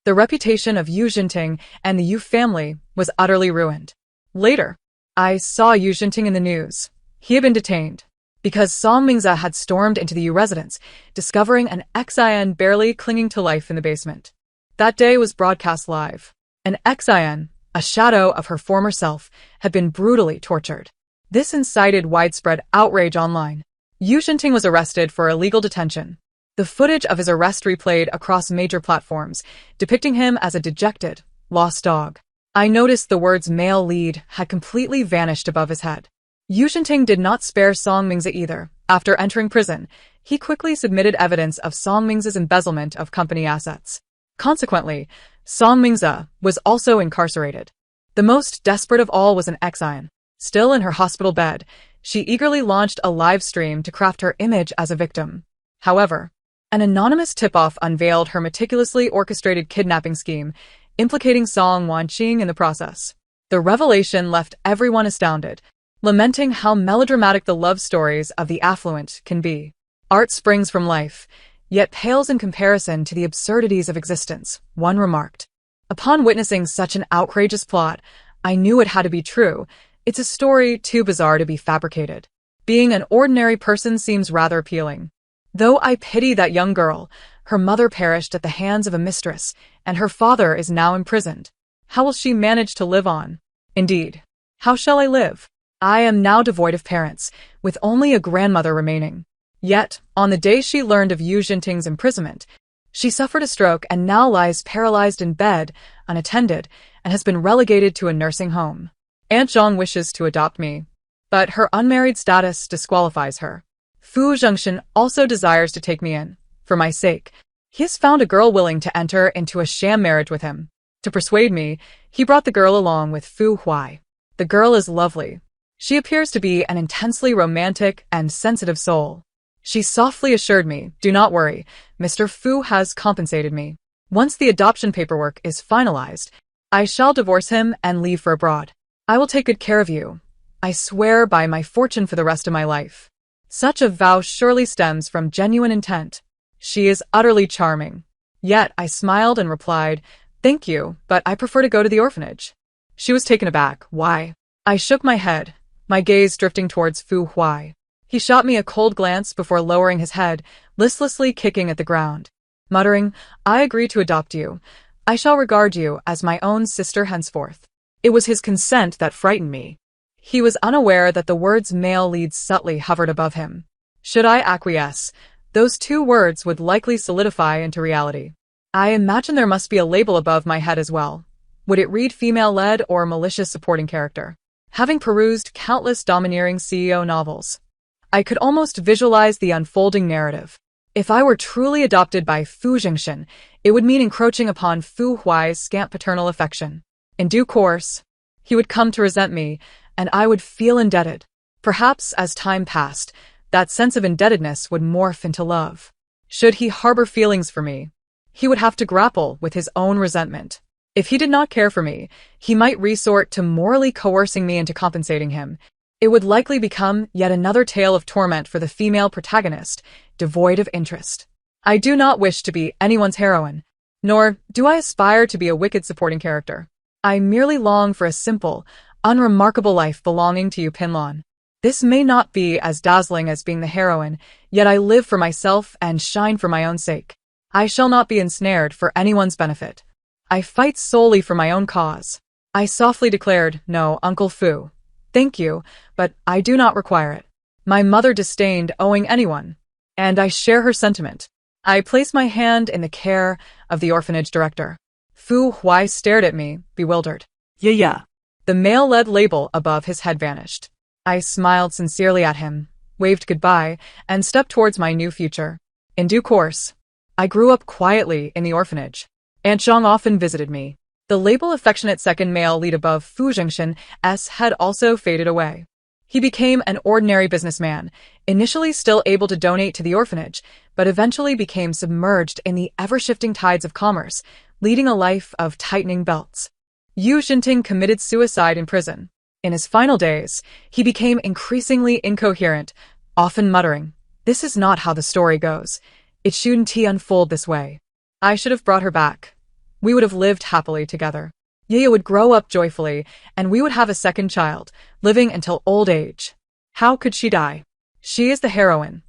The reputation of Yu Xinting and the Yu family was utterly ruined. Later, I saw Yu Xinting in the news. He had been detained because Song Mingze had stormed into the Yu residence, discovering an Xin barely clinging to life in the basement. That day was broadcast live. An Xin, a shadow of her former self, had been brutally tortured. This incited widespread outrage online. Yu Xinting was arrested for illegal detention. The footage of his arrest replayed across major platforms, depicting him as a dejected, lost dog. I noticed the words male lead had completely vanished above his head. Yu Xinting did not spare Song Mingze either. After entering prison, he quickly submitted evidence of Song Mingze's embezzlement of company assets. Consequently, Song Mingze was also incarcerated. The most desperate of all was an Xin. Still in her hospital bed, she eagerly launched a live stream to craft her image as a victim. However, an anonymous tip-off unveiled her meticulously orchestrated kidnapping scheme, implicating Song Wanqing in the process. The revelation left everyone astounded, lamenting how melodramatic the love stories of the affluent can be. Art springs from life, yet pales in comparison to the absurdities of existence, one remarked. Upon witnessing such an outrageous plot, I knew it had to be true. It's a story too bizarre to be fabricated. Being an ordinary person seems rather appealing. Though I pity that young girl, her mother perished at the hands of a mistress, and her father is now imprisoned. How will she manage to live on? Indeed, how shall I live? I am now devoid of parents, with only a grandmother remaining. Yet, on the day she learned of Yu Xinting's imprisonment, she suffered a stroke and now lies paralyzed in bed, unattended, and has been relegated to a nursing home. Aunt Zhang wishes to adopt me, but her unmarried status disqualifies her. Fu Zhengxin also desires to take me in, for my sake. He has found a girl willing to enter into a sham marriage with him. To persuade me, he brought the girl along with Fu Huai. The girl is lovely. She appears to be an intensely romantic and sensitive soul. She softly assured me, "Do not worry, Mr. Fu has compensated me. Once the adoption paperwork is finalized, I shall divorce him and leave for abroad. I will take good care of you. I swear by my fortune for the rest of my life." Such a vow surely stems from genuine intent. She is utterly charming. Yet I smiled and replied, "Thank you, but I prefer to go to the orphanage." She was taken aback. "Why?" I shook my head, my gaze drifting towards Fu Huai. He shot me a cold glance before lowering his head, listlessly kicking at the ground. Muttering, "I agree to adopt you. I shall regard you as my own sister henceforth." It was his consent that frightened me. He was unaware that the words male lead subtly hovered above him. Should I acquiesce, those two words would likely solidify into reality. I imagine there must be a label above my head as well. Would it read female-led or malicious supporting character? Having perused countless domineering CEO novels, I could almost visualize the unfolding narrative. If I were truly adopted by Fu Jingxin, it would mean encroaching upon Fu Huai's scant paternal affection. In due course, he would come to resent me, and I would feel indebted. Perhaps, as time passed, that sense of indebtedness would morph into love. Should he harbor feelings for me, he would have to grapple with his own resentment. If he did not care for me, he might resort to morally coercing me into compensating him. It would likely become yet another tale of torment for the female protagonist, devoid of interest. I do not wish to be anyone's heroine, nor do I aspire to be a wicked supporting character. I merely long for a simple, unremarkable life belonging to you, Pinlon. This may not be as dazzling as being the heroine, yet I live for myself and shine for my own sake. I shall not be ensnared for anyone's benefit. I fight solely for my own cause. I softly declared, "No, Uncle Fu. Thank you, but I do not require it." My mother disdained owing anyone, and I share her sentiment. I placed my hand in the care of the orphanage director. Fu Huai stared at me, bewildered. Yeah. The male-led label above his head vanished. I smiled sincerely at him, waved goodbye, and stepped towards my new future. In due course, I grew up quietly in the orphanage. Aunt Zhang often visited me. The label affectionate second male lead above Fu Jingxin's had also faded away. He became an ordinary businessman, initially still able to donate to the orphanage, but eventually became submerged in the ever-shifting tides of commerce, leading a life of tightening belts. Yu Xinting committed suicide in prison. In his final days, he became increasingly incoherent, often muttering, "This is not how the story goes. It shouldn't unfold this way." I should have brought her back. We would have lived happily together. Yaya would grow up joyfully, and we would have a second child, living until old age. How could she die? She is the heroine.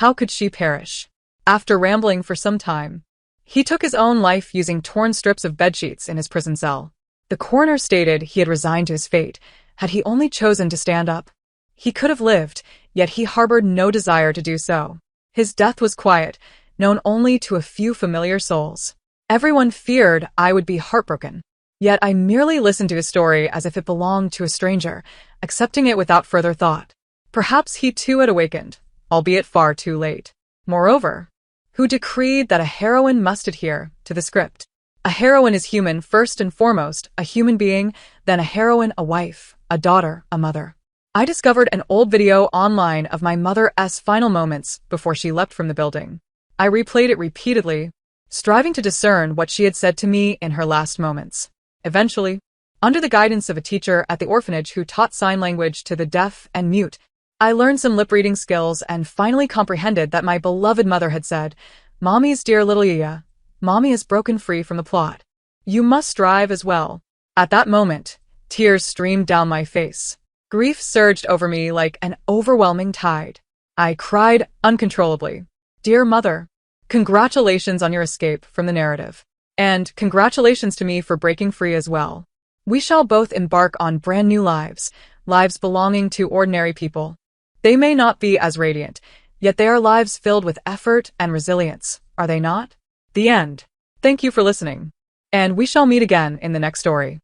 How could she perish? After rambling for some time, he took his own life using torn strips of bedsheets in his prison cell. The coroner stated he had resigned to his fate, had he only chosen to stand up. He could have lived, yet he harbored no desire to do so. His death was quiet, known only to a few familiar souls. Everyone feared I would be heartbroken. Yet I merely listened to his story as if it belonged to a stranger, accepting it without further thought. Perhaps he too had awakened, albeit far too late. Moreover, who decreed that a heroine must adhere to the script? A heroine is human first and foremost, a human being, then a heroine, a wife, a daughter, a mother. I discovered an old video online of my mother's final moments before she leapt from the building. I replayed it repeatedly, striving to discern what she had said to me in her last moments. Eventually, under the guidance of a teacher at the orphanage who taught sign language to the deaf and mute, I learned some lip-reading skills and finally comprehended that my beloved mother had said, "Mommy's dear little Yaya, Mommy has broken free from the plot. You must strive as well." At that moment, tears streamed down my face. Grief surged over me like an overwhelming tide. I cried uncontrollably. "Dear Mother, congratulations on your escape from the narrative. And congratulations to me for breaking free as well. We shall both embark on brand new lives, lives belonging to ordinary people. They may not be as radiant, yet they are lives filled with effort and resilience, are they not?" The end. Thank you for listening. And we shall meet again in the next story.